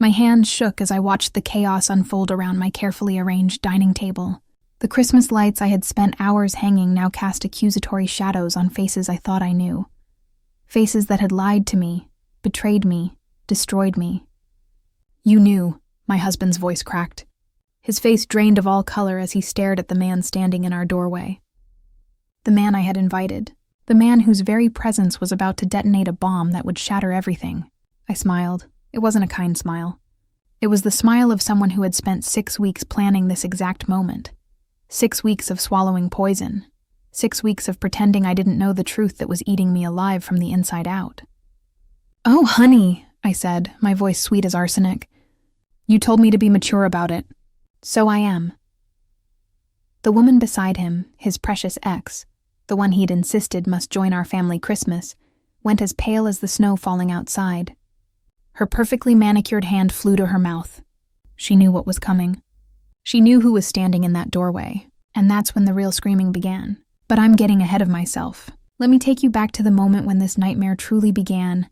My hands shook as I watched the chaos unfold around my carefully arranged dining table. The Christmas lights I had spent hours hanging now cast accusatory shadows on faces I thought I knew. Faces that had lied to me, betrayed me, destroyed me. "You knew," my husband's voice cracked. His face drained of all color as he stared at the man standing in our doorway. The man I had invited. The man whose very presence was about to detonate a bomb that would shatter everything. I smiled. It wasn't a kind smile. It was the smile of someone who had spent 6 weeks planning this exact moment. 6 weeks of swallowing poison. 6 weeks of pretending I didn't know the truth that was eating me alive from the inside out. "Oh, honey," I said, my voice sweet as arsenic. "You told me to be mature about it. So I am." The woman beside him, his precious ex, the one he'd insisted must join our family Christmas, went as pale as the snow falling outside. Her perfectly manicured hand flew to her mouth. She knew what was coming. She knew who was standing in that doorway, and that's when the real screaming began. But I'm getting ahead of myself. Let me take you back to the moment when this nightmare truly began,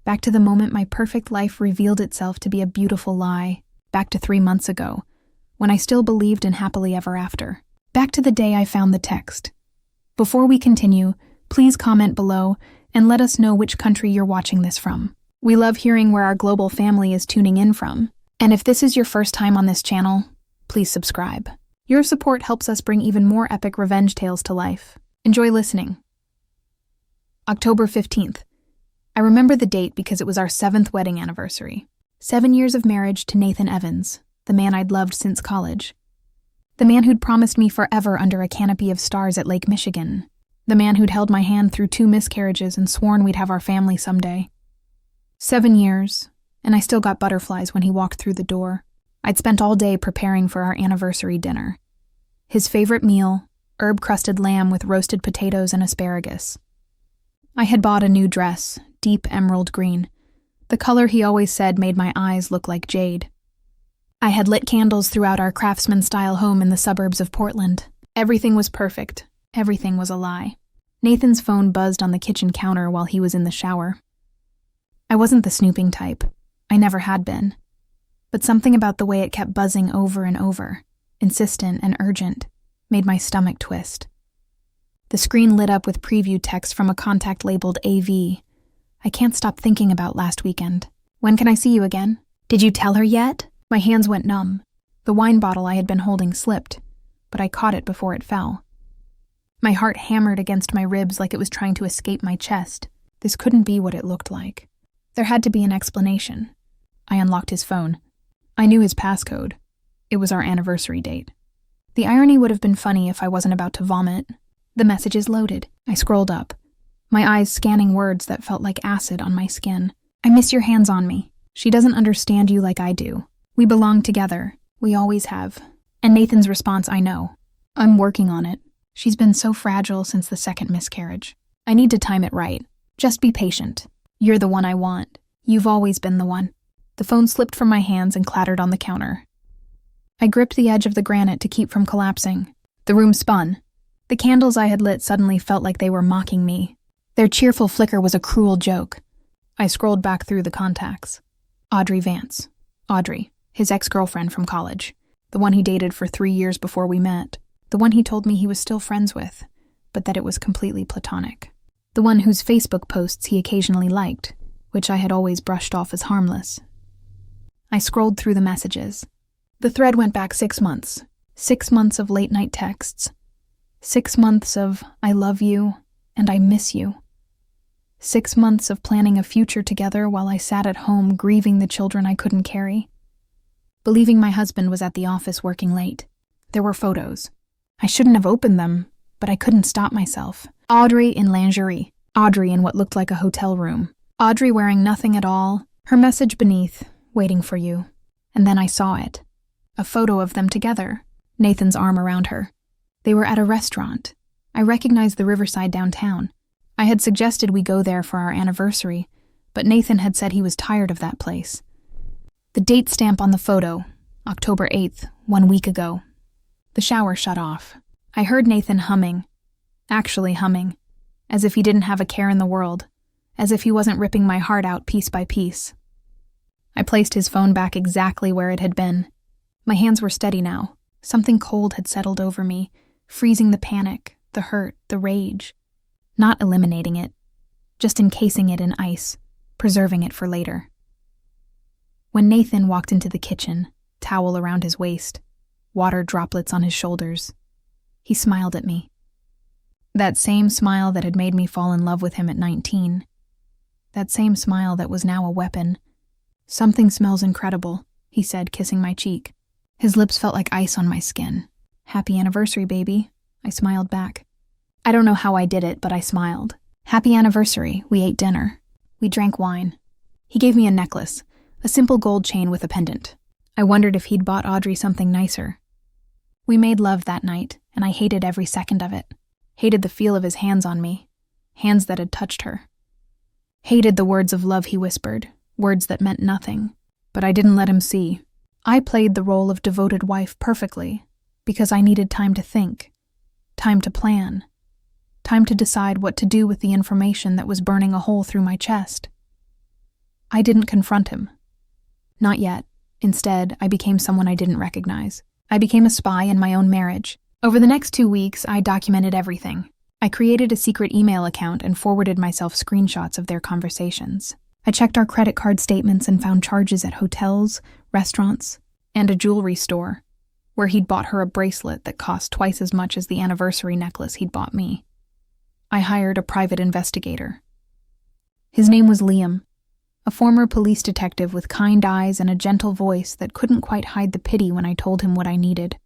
back to the moment my perfect life revealed itself to be a beautiful lie, back to 3 months ago, when I still believed in happily ever after, back to the day I found the text. Before we continue, please comment below and let us know which country you're watching this from. We love hearing where our global family is tuning in from. And if this is your first time on this channel, please subscribe. Your support helps us bring even more epic revenge tales to life. Enjoy listening. October 15th. I remember the date because it was our 7th wedding anniversary. 7 years of marriage to Nathan Evans, the man I'd loved since college. The man who'd promised me forever under a canopy of stars at Lake Michigan. The man who'd held my hand through 2 miscarriages and sworn we'd have our family someday. 7 years, and I still got butterflies when he walked through the door. I'd spent all day preparing for our anniversary dinner. His favorite meal, herb-crusted lamb with roasted potatoes and asparagus. I had bought a new dress, deep emerald green. The color he always said made my eyes look like jade. I had lit candles throughout our craftsman-style home in the suburbs of Portland. Everything was perfect. Everything was a lie. Nathan's phone buzzed on the kitchen counter while he was in the shower. I wasn't the snooping type. I never had been. But something about the way it kept buzzing over and over, insistent and urgent, made my stomach twist. The screen lit up with preview text from a contact labeled AV. I can't stop thinking about last weekend. "When can I see you again? Did you tell her yet?" My hands went numb. The wine bottle I had been holding slipped, but I caught it before it fell. My heart hammered against my ribs like it was trying to escape my chest. This couldn't be what it looked like. There had to be an explanation. I unlocked his phone. I knew his passcode. It was our anniversary date. The irony would have been funny if I wasn't about to vomit. The messages loaded. I scrolled up, my eyes scanning words that felt like acid on my skin. "I miss your hands on me. She doesn't understand you like I do. We belong together. We always have." And Nathan's response, "I know. I'm working on it. She's been so fragile since the 2nd miscarriage. I need to time it right. Just be patient. You're the one I want. You've always been the one." The phone slipped from my hands and clattered on the counter. I gripped the edge of the granite to keep from collapsing. The room spun. The candles I had lit suddenly felt like they were mocking me. Their cheerful flicker was a cruel joke. I scrolled back through the contacts. Audrey Vance. Audrey, his ex-girlfriend from college. The one he dated for 3 years before we met. The one he told me he was still friends with, but that it was completely platonic. The one whose Facebook posts he occasionally liked, which I had always brushed off as harmless. I scrolled through the messages. The thread went back 6 months. 6 months of late-night texts. 6 months of "I love you" and "I miss you." 6 months of planning a future together while I sat at home grieving the children I couldn't carry. Believing my husband was at the office working late. There were photos. I shouldn't have opened them, but I couldn't stop myself. Audrey in lingerie. Audrey in what looked like a hotel room. Audrey wearing nothing at all. Her message beneath, "Waiting for you." And then I saw it. A photo of them together. Nathan's arm around her. They were at a restaurant. I recognized the Riverside downtown. I had suggested we go there for our anniversary, but Nathan had said he was tired of that place. The date stamp on the photo, October 8th, 1 week ago. The shower shut off. I heard Nathan humming. Actually humming. As if he didn't have a care in the world. As if he wasn't ripping my heart out piece by piece. I placed his phone back exactly where it had been. My hands were steady now. Something cold had settled over me, freezing the panic, the hurt, the rage. Not eliminating it, just encasing it in ice, preserving it for later. When Nathan walked into the kitchen, towel around his waist, water droplets on his shoulders, he smiled at me. That same smile that had made me fall in love with him at 19. That same smile that was now a weapon. "Something smells incredible," he said, kissing my cheek. His lips felt like ice on my skin. "Happy anniversary, baby," I smiled back. I don't know how I did it, but I smiled. Happy anniversary. We ate dinner. We drank wine. He gave me a necklace, a simple gold chain with a pendant. I wondered if he'd bought Audrey something nicer. We made love that night, and I hated every second of it. Hated the feel of his hands on me, hands that had touched her. Hated the words of love he whispered, words that meant nothing. But I didn't let him see. I played the role of devoted wife perfectly, because I needed time to think, time to plan, time to decide what to do with the information that was burning a hole through my chest. I didn't confront him. Not yet. Instead, I became someone I didn't recognize. I became a spy in my own marriage. Over the next 2 weeks, I documented everything. I created a secret email account and forwarded myself screenshots of their conversations. I checked our credit card statements and found charges at hotels, restaurants, and a jewelry store, where he'd bought her a bracelet that cost twice as much as the anniversary necklace he'd bought me. I hired a private investigator. His name was Liam, a former police detective with kind eyes and a gentle voice that couldn't quite hide the pity when I told him what I needed.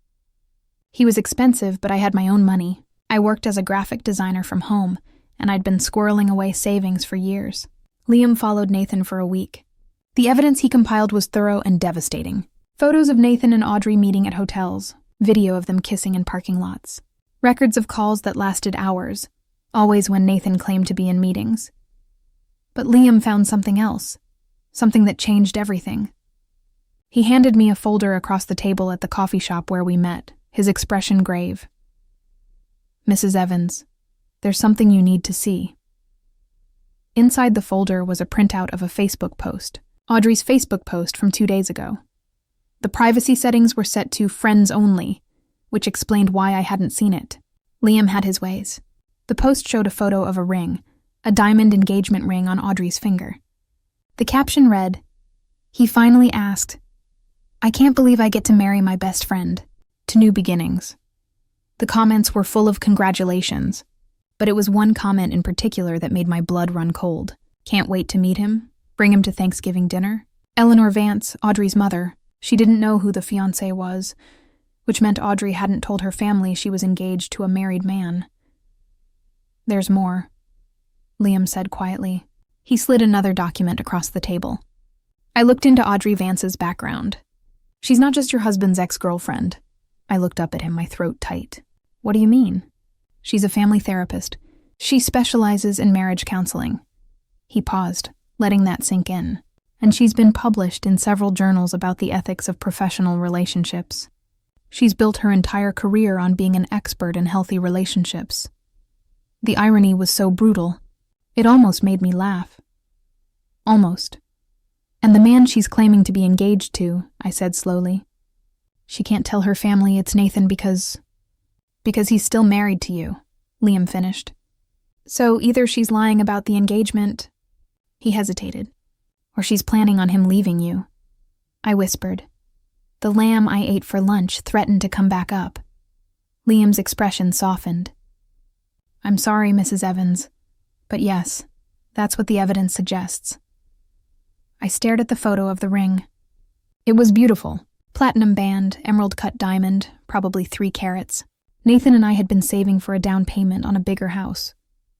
He was expensive, but I had my own money. I worked as a graphic designer from home, and I'd been squirreling away savings for years. Liam followed Nathan for a week. The evidence he compiled was thorough and devastating. Photos of Nathan and Audrey meeting at hotels, video of them kissing in parking lots, records of calls that lasted hours, always when Nathan claimed to be in meetings. But Liam found something else, something that changed everything. He handed me a folder across the table at the coffee shop where we met, his expression grave. "Mrs. Evans, there's something you need to see." Inside the folder was a printout of a Facebook post, Audrey's Facebook post from 2 days ago. The privacy settings were set to friends only, which explained why I hadn't seen it. Liam had his ways. The post showed a photo of a ring, a diamond engagement ring on Audrey's finger. The caption read, "He finally asked, I can't believe I get to marry my best friend, to new beginnings." The comments were full of congratulations, but it was one comment in particular that made my blood run cold. "Can't wait to meet him? Bring him to Thanksgiving dinner?" Eleanor Vance, Audrey's mother, she didn't know who the fiancé was, which meant Audrey hadn't told her family she was engaged to a married man. "There's more," Liam said quietly. He slid another document across the table. I looked into Audrey Vance's background. "She's not just your husband's ex-girlfriend." I looked up at him, my throat tight. "What do you mean?" "She's a family therapist. She specializes in marriage counseling." He paused, letting that sink in. "And she's been published in several journals about the ethics of professional relationships. She's built her entire career on being an expert in healthy relationships." The irony was so brutal, it almost made me laugh. "Almost. And the man she's claiming to be engaged to," I said slowly. "She can't tell her family it's Nathan because he's still married to you," Liam finished. "So either she's lying about the engagement," he hesitated, "or she's planning on him leaving you." I whispered. The lamb I ate for lunch threatened to come back up. Liam's expression softened. "I'm sorry, Mrs. Evans, but yes, that's what the evidence suggests." I stared at the photo of the ring. It was beautiful. Platinum band, emerald-cut diamond, probably 3 carats. Nathan and I had been saving for a down payment on a bigger house,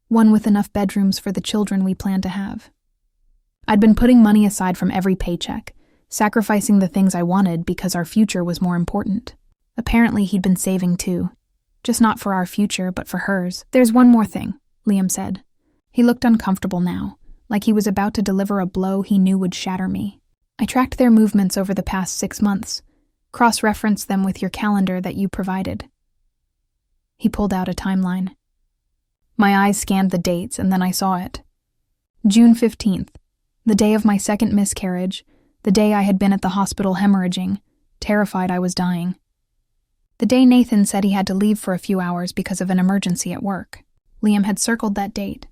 one with enough bedrooms for the children we planned to have. I'd been putting money aside from every paycheck, sacrificing the things I wanted because our future was more important. Apparently he'd been saving too, just not for our future, but for hers. "There's one more thing," Liam said. He looked uncomfortable now, like he was about to deliver a blow he knew would shatter me. "I tracked their movements over the past 6 months, cross-referenced them with your calendar that you provided." He pulled out a timeline. My eyes scanned the dates, and then I saw it. June 15th, the day of my second miscarriage, The day I had been at the hospital hemorrhaging, terrified I was dying. The day Nathan said he had to leave for a few hours because of an emergency at work. Liam had circled that date.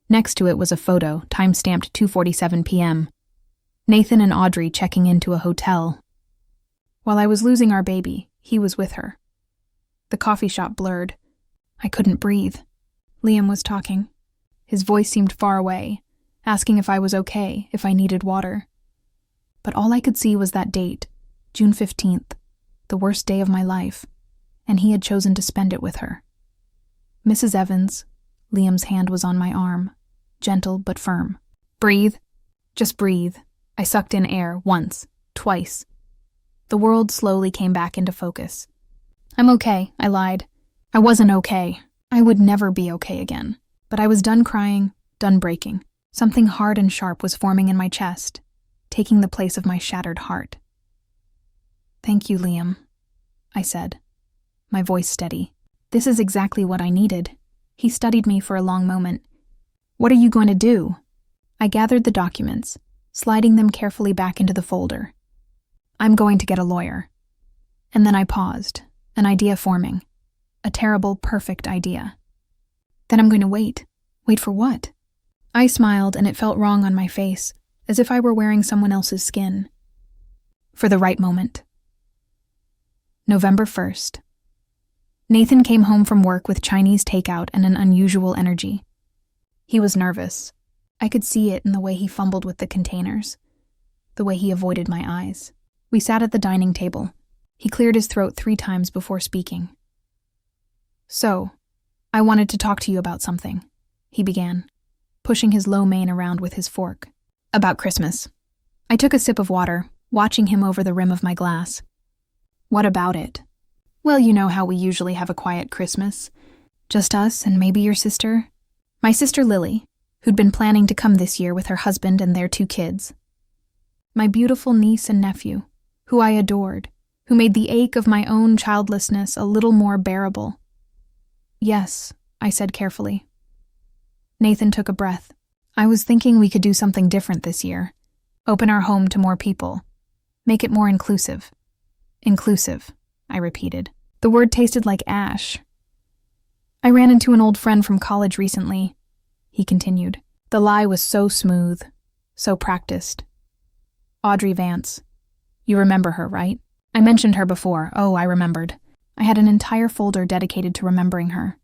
Next to it was a photo, time-stamped 2:47 p.m. Nathan and Audrey checking into a hotel. While I was losing our baby, he was with her. The coffee shop blurred. I couldn't breathe. Liam was talking. His voice seemed far away, asking if I was okay, if I needed water. But all I could see was that date, June 15th, the worst day of my life, and he had chosen to spend it with her. Mrs. Evans, Liam's hand was on my arm, gentle but firm. Breathe. Just breathe. I sucked in air once, twice. The world slowly came back into focus. I'm okay, I lied. I wasn't okay. I would never be okay again. But I was done crying, done breaking. Something hard and sharp was forming in my chest, taking the place of my shattered heart. Thank you, Liam, I said, my voice steady. This is exactly what I needed. He studied me for a long moment. What are you going to do? I gathered the documents, sliding them carefully back into the folder. I'm going to get a lawyer. And then I paused, an idea forming. A terrible, perfect idea. Then I'm going to wait. Wait for what? I smiled, and it felt wrong on my face, as if I were wearing someone else's skin. For the right moment. November 1st. Nathan came home from work with Chinese takeout and an unusual energy. He was nervous. I could see it in the way he fumbled with the containers, the way he avoided my eyes. We sat at the dining table. He cleared his throat 3 times before speaking. So, I wanted to talk to you about something, he began, pushing his lo mein around with his fork. About Christmas. I took a sip of water, watching him over the rim of my glass. What about it? Well, you know how we usually have a quiet Christmas. Just us and maybe your sister. My sister Lily, who'd been planning to come this year with her husband and their 2 kids. My beautiful niece and nephew, who I adored, who made the ache of my own childlessness a little more bearable. Yes, I said carefully. Nathan took a breath. I was thinking we could do something different this year. Open our home to more people. Make it more inclusive. Inclusive, I repeated. The word tasted like ash. I ran into an old friend from college recently, he continued. The lie was so smooth, so practiced. Audrey Vance. You remember her, right? I mentioned her before. Oh, I remembered. I had an entire folder dedicated to remembering her.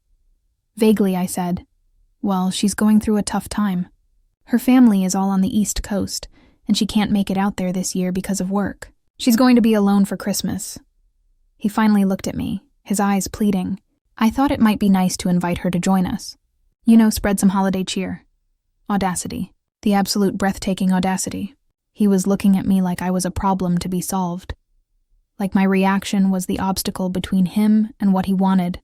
Vaguely, I said, well, she's going through a tough time. Her family is all on the East Coast, and she can't make it out there this year because of work. She's going to be alone for Christmas. He finally looked at me, his eyes pleading. I thought it might be nice to invite her to join us. You know, spread some holiday cheer. Audacity. The absolute breathtaking audacity. He was looking at me like I was a problem to be solved. Like my reaction was the obstacle between him and what he wanted.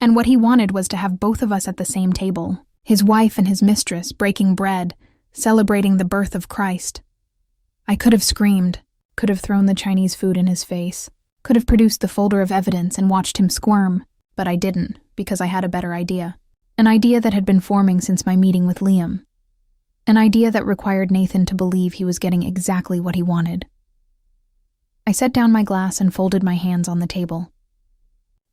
And what he wanted was to have both of us at the same table, his wife and his mistress breaking bread, celebrating the birth of Christ. I could have screamed, could have thrown the Chinese food in his face, could have produced the folder of evidence and watched him squirm, but I didn't, because I had a better idea. An idea that had been forming since my meeting with Liam. An idea that required Nathan to believe he was getting exactly what he wanted. I set down my glass and folded my hands on the table.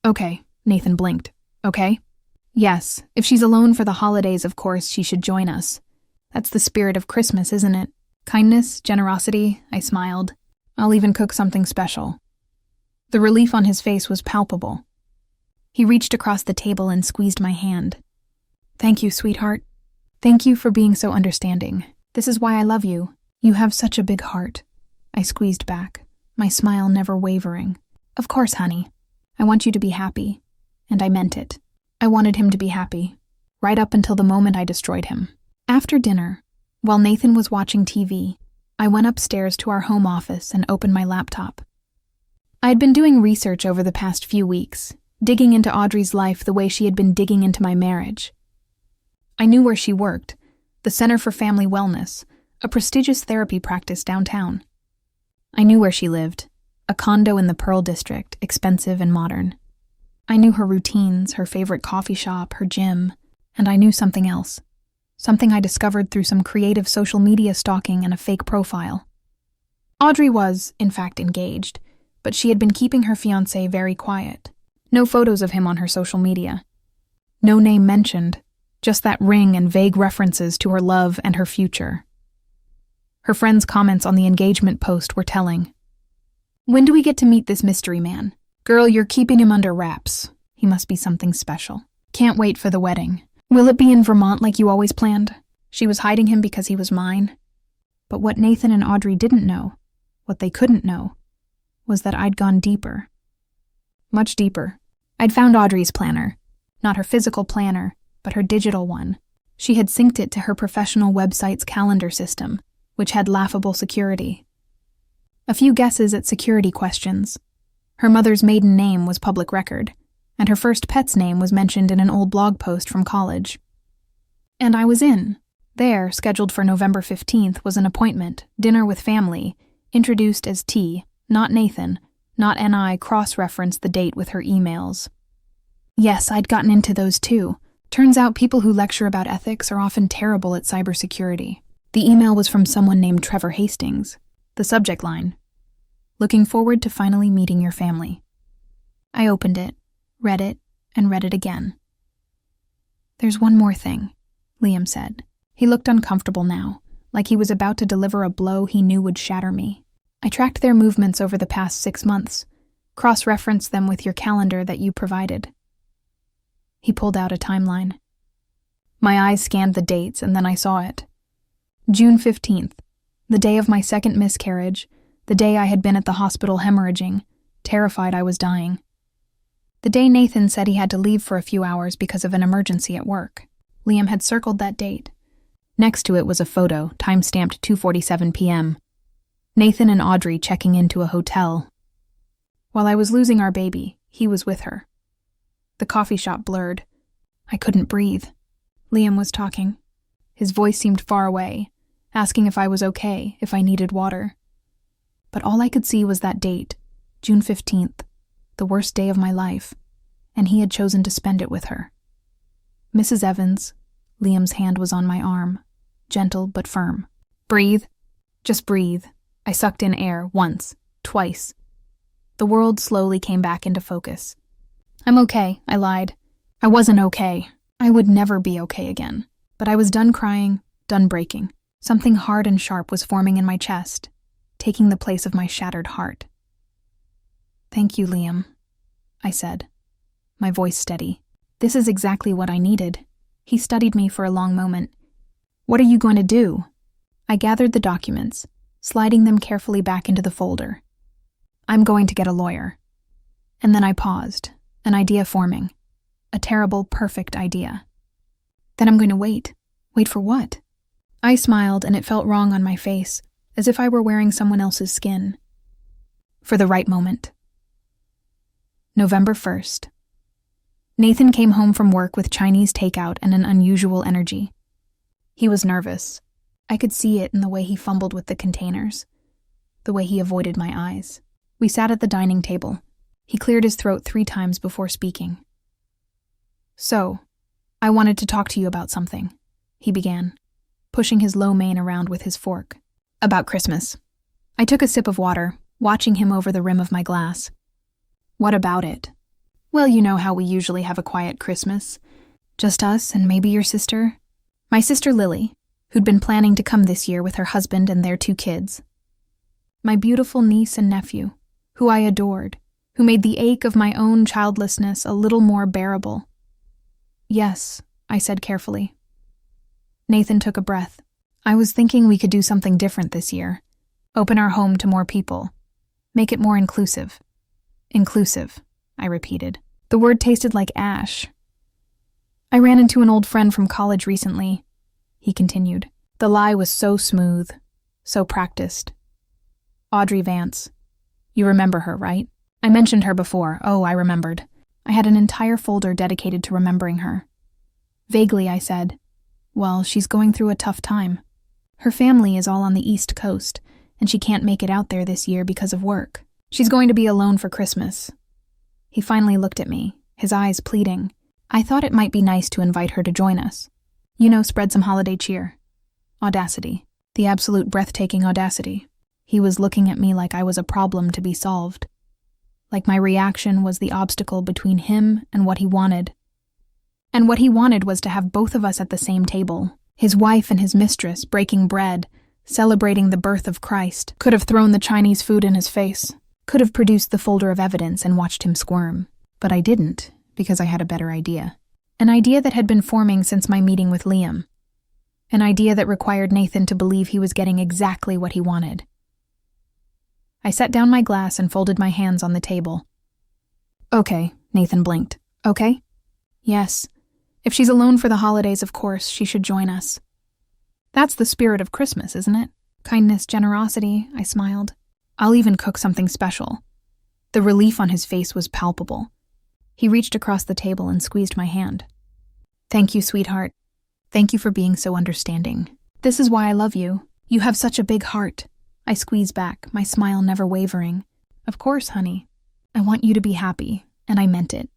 Okay, Nathan blinked. Okay? Yes, if she's alone for the holidays, of course, she should join us. That's the spirit of Christmas, isn't it? Kindness, generosity, I smiled. I'll even cook something special. The relief on his face was palpable. He reached across the table and squeezed my hand. Thank you, sweetheart. Thank you for being so understanding. This is why I love you. You have such a big heart. I squeezed back, my smile never wavering. Of course, honey. I want you to be happy. And I meant it. I wanted him to be happy, right up until the moment I destroyed him. After dinner, while Nathan was watching TV, I went upstairs to our home office and opened my laptop. I had been doing research over the past few weeks, digging into Audrey's life the way she had been digging into my marriage. I knew where she worked, the Center for Family Wellness, a prestigious therapy practice downtown. I knew where she lived, a condo in the Pearl District, expensive and modern. I knew her routines, her favorite coffee shop, her gym, and I knew something else. Something I discovered through some creative social media stalking and a fake profile. Audrey was, in fact, engaged, but she had been keeping her fiancé very quiet. No photos of him on her social media. No name mentioned, just that ring and vague references to her love and her future. Her friends' comments on the engagement post were telling. "When do we get to meet this mystery man? Girl, you're keeping him under wraps. He must be something special. Can't wait for the wedding. Will it be in Vermont like you always planned? She was hiding him because he was mine." But what Nathan and Audrey didn't know, what they couldn't know, was that I'd gone deeper. Much deeper. I'd found Audrey's planner. Not her physical planner, but her digital one. She had synced it to her professional website's calendar system, which had laughable security. A few guesses at security questions. Her mother's maiden name was public record, and her first pet's name was mentioned in an old blog post from college. And I was in. There, scheduled for November 15th, was an appointment, dinner with family, introduced as T, not Nathan, not NI cross-referenced the date with her emails. Yes, I'd gotten into those too. Turns out people who lecture about ethics are often terrible at cybersecurity. The email was from someone named Trevor Hastings. The subject line: "Looking forward to finally meeting your family." I opened it, read it, and read it again. "There's one more thing," Liam said. He looked uncomfortable now, like he was about to deliver a blow he knew would shatter me. "I tracked their movements over the past 6 months, cross-referenced them with your calendar that you provided." He pulled out a timeline. My eyes scanned the dates, and then I saw it. June 15th, the day of my second miscarriage, the day I had been at the hospital hemorrhaging, terrified I was dying. The day Nathan said he had to leave for a few hours because of an emergency at work. Liam had circled that date. Next to it was a photo, time-stamped 2:47 p.m. Nathan and Audrey checking into a hotel. While I was losing our baby, he was with her. The coffee shop blurred. I couldn't breathe. Liam was talking. His voice seemed far away, asking if I was okay, if I needed water. But all I could see was that date, June 15th, the worst day of my life, and he had chosen to spend it with her. "Mrs. Evans," Liam's hand was on my arm, gentle but firm. "Breathe. Just breathe." I sucked in air once, twice. The world slowly came back into focus. "I'm okay," I lied. I wasn't okay. I would never be okay again. But I was done crying, done breaking. Something hard and sharp was forming in my chest, taking the place of my shattered heart. "Thank you, Liam," I said, my voice steady. "This is exactly what I needed." He studied me for a long moment. "What are you going to do?" I gathered the documents, sliding them carefully back into the folder. "I'm going to get a lawyer." And then I paused, an idea forming. A terrible, perfect idea. "Then I'm going to wait." "Wait for what?" I smiled, and it felt wrong on my face, as if I were wearing someone else's skin. "For the right moment." November 1st. Nathan came home from work with Chinese takeout and an unusual energy. He was nervous. I could see it in the way he fumbled with the containers, the way he avoided my eyes. We sat at the dining table. He cleared his throat 3 times before speaking. "So, I wanted to talk to you about something," he began, pushing his low mane around with his fork. "About Christmas." I took a sip of water, watching him over the rim of my glass. "What about it?" "Well, you know how we usually have a quiet Christmas. Just us and maybe your sister." My sister Lily, who'd been planning to come this year with her husband and their 2 kids. My beautiful niece and nephew, who I adored, who made the ache of my own childlessness a little more bearable. "Yes," I said carefully. Nathan took a breath. "I was thinking we could do something different this year. Open our home to more people. Make it more inclusive." "Inclusive," I repeated. The word tasted like ash. "I ran into an old friend from college recently," he continued. The lie was so smooth, so practiced. "Audrey Vance. You remember her, right?" I mentioned her before. Oh, I remembered. I had an entire folder dedicated to remembering her. Vaguely, I said, "Well, she's going through a tough time. Her family is all on the East Coast, and she can't make it out there this year because of work. She's going to be alone for Christmas." He finally looked at me, his eyes pleading. I thought it might be nice to invite her to join us. You know, spread some holiday cheer. Audacity. The absolute breathtaking audacity. He was looking at me like I was a problem to be solved. Like my reaction was the obstacle between him and what he wanted. And what he wanted was to have both of us at the same table. His wife and his mistress breaking bread, celebrating the birth of Christ. Could have thrown the Chinese food in his face. Could have produced the folder of evidence and watched him squirm. But I didn't, because I had a better idea. An idea that had been forming since my meeting with Liam. An idea that required Nathan to believe he was getting exactly what he wanted. I set down my glass and folded my hands on the table. Okay, Nathan blinked. Okay? Yes. If she's alone for the holidays, of course, she should join us. That's the spirit of Christmas, isn't it? Kindness, generosity, I smiled. I'll even cook something special. The relief on his face was palpable. He reached across the table and squeezed my hand. Thank you, sweetheart. Thank you for being so understanding. This is why I love you. You have such a big heart. I squeezed back, my smile never wavering. Of course, honey. I want you to be happy, and I meant it.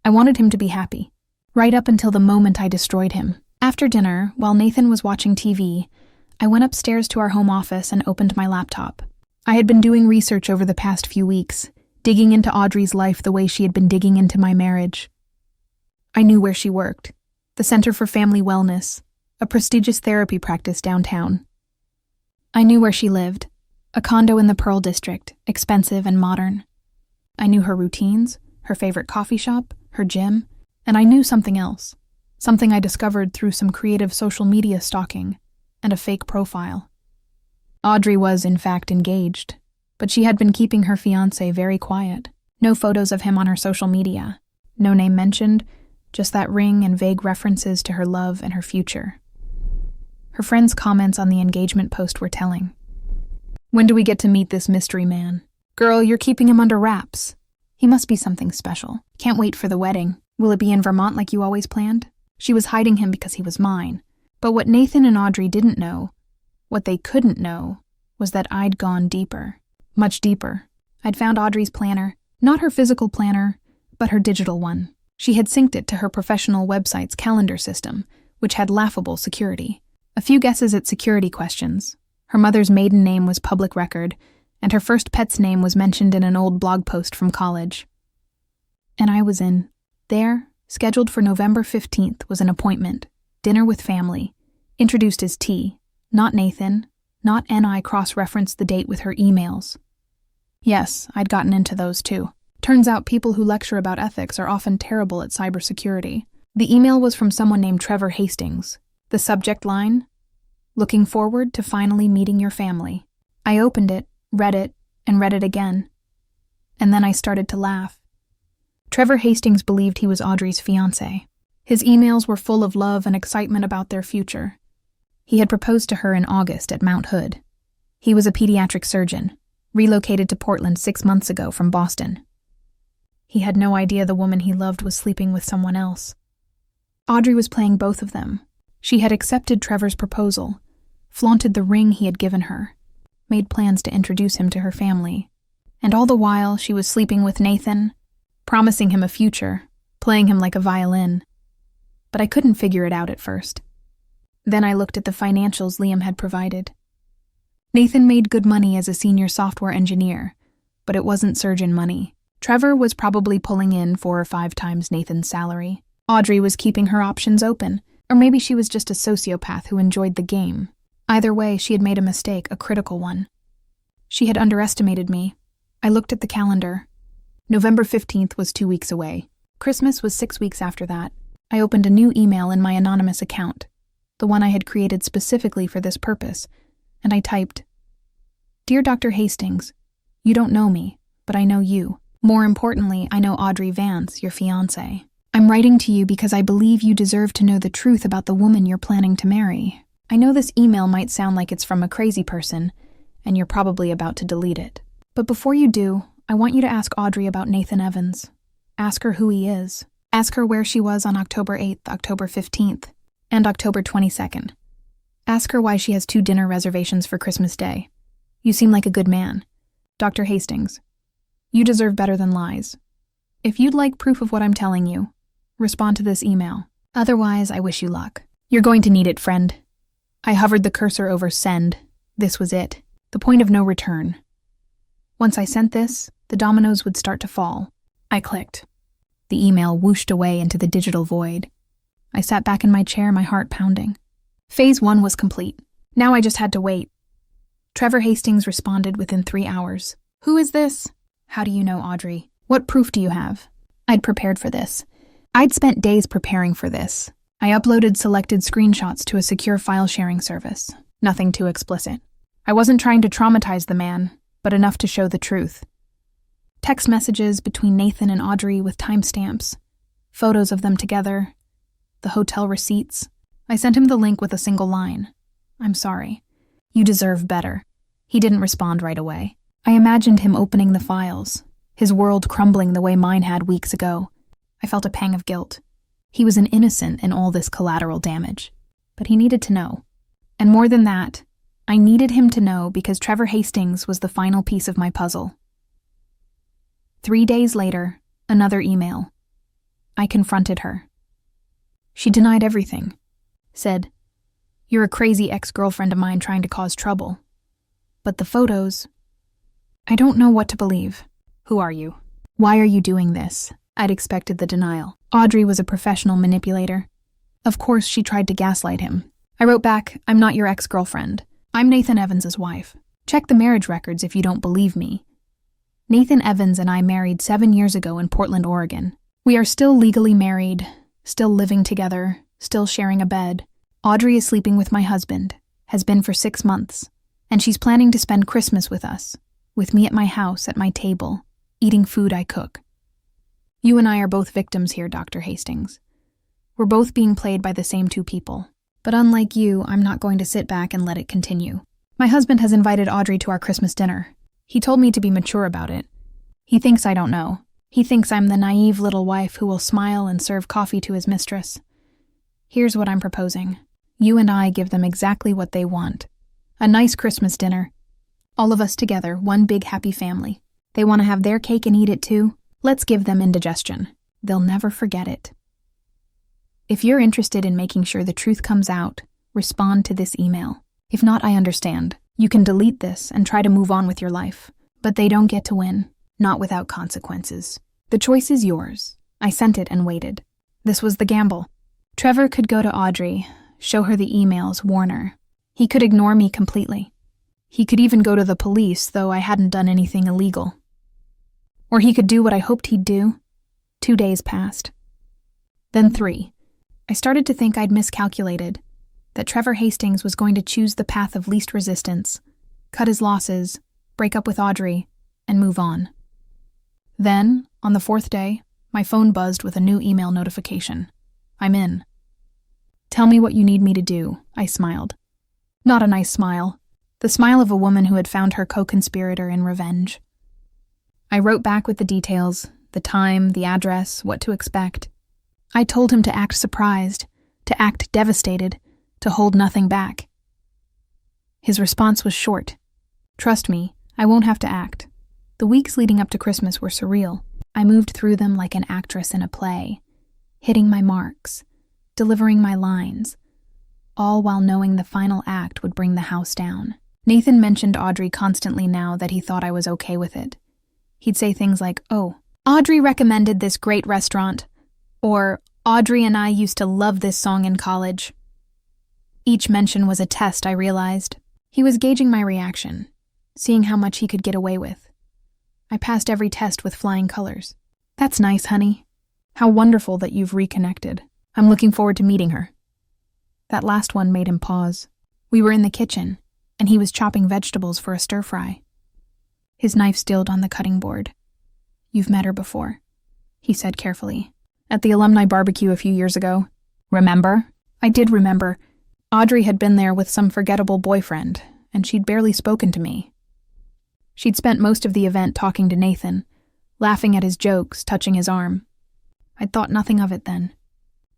I wanted him to be happy, right up until the moment I destroyed him. After dinner, while Nathan was watching TV, I went upstairs to our home office and opened my laptop. I had been doing research over the past few weeks, digging into Audrey's life the way she had been digging into my marriage. I knew where she worked, the Center for Family Wellness, a prestigious therapy practice downtown. I knew where she lived, a condo in the Pearl District, expensive and modern. I knew her routines, her favorite coffee shop, her gym, and I knew something else, something I discovered through some creative social media stalking and a fake profile. Audrey was, in fact, engaged, but she had been keeping her fiancé very quiet. No photos of him on her social media, no name mentioned, just that ring and vague references to her love and her future. Her friends' comments on the engagement post were telling. When do we get to meet this mystery man? Girl, you're keeping him under wraps. He must be something special. Can't wait for the wedding. Will it be in Vermont like you always planned? She was hiding him because he was mine. But what Nathan and Audrey didn't know, what they couldn't know, was that I'd gone deeper. Much deeper. I'd found Audrey's planner, not her physical planner, but her digital one. She had synced it to her professional website's calendar system, which had laughable security. A few guesses at security questions. Her mother's maiden name was public record, and her first pet's name was mentioned in an old blog post from college. And I was in. There, scheduled for November 15th, was an appointment, dinner with family, introduced as T, not Nathan, not N.I. cross-referenced the date with her emails. Yes, I'd gotten into those too. Turns out people who lecture about ethics are often terrible at cybersecurity. The email was from someone named Trevor Hastings. The subject line, looking forward to finally meeting your family. I opened it, and read it again. And then I started to laugh. Trevor Hastings believed he was Audrey's fiancé. His emails were full of love and excitement about their future. He had proposed to her in August at Mount Hood. He was a pediatric surgeon, relocated to Portland 6 months ago from Boston. He had no idea the woman he loved was sleeping with someone else. Audrey was playing both of them. She had accepted Trevor's proposal, flaunted the ring he had given her, made plans to introduce him to her family, and all the while she was sleeping with Nathan, promising him a future, playing him like a violin. But I couldn't figure it out at first. Then I looked at the financials Liam had provided. Nathan made good money as a senior software engineer, but it wasn't surgeon money. Trevor was probably pulling in 4 or 5 times Nathan's salary. Audrey was keeping her options open, or maybe she was just a sociopath who enjoyed the game. Either way, she had made a mistake, a critical one. She had underestimated me. I looked at the calendar. November 15th was 2 weeks away. Christmas was 6 weeks after that. I opened a new email in my anonymous account, the one I had created specifically for this purpose, and I typed, Dear Dr. Hastings, you don't know me, but I know you. More importantly, I know Audrey Vance, your fiancée. I'm writing to you because I believe you deserve to know the truth about the woman you're planning to marry. I know this email might sound like it's from a crazy person, and you're probably about to delete it. But before you do, I want you to ask Audrey about Nathan Evans. Ask her who he is. Ask her where she was on October 8th, October 15th, and October 22nd. Ask her why she has 2 dinner reservations for Christmas Day. You seem like a good man. Dr. Hastings, you deserve better than lies. If you'd like proof of what I'm telling you, respond to this email. Otherwise, I wish you luck. You're going to need it, friend. I hovered the cursor over send. This was it. The point of no return. Once I sent this, the dominoes would start to fall. I clicked. The email whooshed away into the digital void. I sat back in my chair, my heart pounding. Phase 1 was complete. Now I just had to wait. Trevor Hastings responded within 3 hours. Who is this? How do you know Audrey? What proof do you have? I'd prepared for this. I'd spent days preparing for this. I uploaded selected screenshots to a secure file sharing service. Nothing too explicit. I wasn't trying to traumatize the man, but enough to show the truth. Text messages between Nathan and Audrey with timestamps, photos of them together, the hotel receipts. I sent him the link with a single line. I'm sorry. You deserve better. He didn't respond right away. I imagined him opening the files, his world crumbling the way mine had weeks ago. I felt a pang of guilt. He was an innocent in all this collateral damage. But he needed to know. And more than that, I needed him to know because Trevor Hastings was the final piece of my puzzle. 3 days later, another email. I confronted her. She denied everything. Said, "You're a crazy ex-girlfriend of mine trying to cause trouble. But the photos... I don't know what to believe. Who are you? Why are you doing this?" I'd expected the denial. Audrey was a professional manipulator. Of course, she tried to gaslight him. I wrote back, "I'm not your ex-girlfriend. I'm Nathan Evans' wife. Check the marriage records if you don't believe me. Nathan Evans and I married 7 years ago in Portland, Oregon. We are still legally married, still living together, still sharing a bed. Audrey is sleeping with my husband, has been for 6 months, and she's planning to spend Christmas with us, with me at my house, at my table, eating food I cook. You and I are both victims here, Dr. Hastings. We're both being played by the same 2 people. But unlike you, I'm not going to sit back and let it continue. My husband has invited Audrey to our Christmas dinner. He told me to be mature about it. He thinks I don't know. He thinks I'm the naive little wife who will smile and serve coffee to his mistress. Here's what I'm proposing. You and I give them exactly what they want. A nice Christmas dinner. All of us together, one big happy family. They want to have their cake and eat it too. Let's give them indigestion. They'll never forget it. If you're interested in making sure the truth comes out, respond to this email. If not, I understand. You can delete this and try to move on with your life. But they don't get to win, not without consequences. The choice is yours. I sent it and waited. This was the gamble. Trevor could go to Audrey, show her the emails, warn her. He could ignore me completely. He could even go to the police, though I hadn't done anything illegal. Or he could do what I hoped he'd do. 2 days passed. Then 3. I started to think I'd miscalculated, that Trevor Hastings was going to choose the path of least resistance, cut his losses, break up with Audrey, and move on. Then, on the 4th day, my phone buzzed with a new email notification. I'm in. Tell me what you need me to do, I smiled. Not a nice smile. The smile of a woman who had found her co-conspirator in revenge. I wrote back with the details, the time, the address, what to expect. I told him to act surprised, to act devastated, to hold nothing back. His response was short. Trust me, I won't have to act. The weeks leading up to Christmas were surreal. I moved through them like an actress in a play, hitting my marks, delivering my lines, all while knowing the final act would bring the house down. Nathan mentioned Audrey constantly now that he thought I was okay with it. He'd say things like, "Oh, Audrey recommended this great restaurant," or "Audrey and I used to love this song in college." Each mention was a test, I realized. He was gauging my reaction, seeing how much he could get away with. I passed every test with flying colors. "That's nice, honey. How wonderful that you've reconnected. I'm looking forward to meeting her." That last one made him pause. We were in the kitchen, and he was chopping vegetables for a stir-fry. His knife stilled on the cutting board. "You've met her before," he said carefully. "At the alumni barbecue a few years ago. Remember?" I did remember. Audrey had been there with some forgettable boyfriend, and she'd barely spoken to me. She'd spent most of the event talking to Nathan, laughing at his jokes, touching his arm. I'd thought nothing of it then.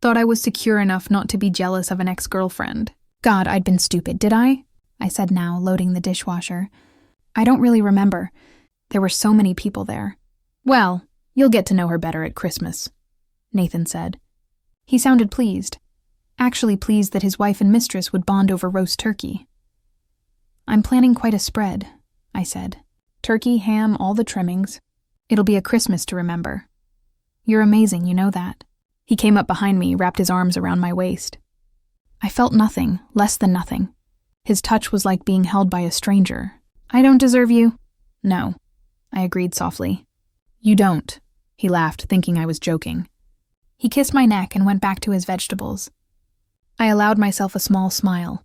Thought I was secure enough not to be jealous of an ex-girlfriend. God, I'd been stupid, did I? I said now, loading the dishwasher. I don't really remember. There were so many people there. Well, you'll get to know her better at Christmas, Nathan said. He sounded pleased. Actually pleased that his wife and mistress would bond over roast turkey. I'm planning quite a spread, I said. Turkey, ham, all the trimmings. It'll be a Christmas to remember. You're amazing, you know that. He came up behind me, wrapped his arms around my waist. I felt nothing, less than nothing. His touch was like being held by a stranger. I don't deserve you. No, I agreed softly. You don't, he laughed, thinking I was joking. He kissed my neck and went back to his vegetables. I allowed myself a small smile.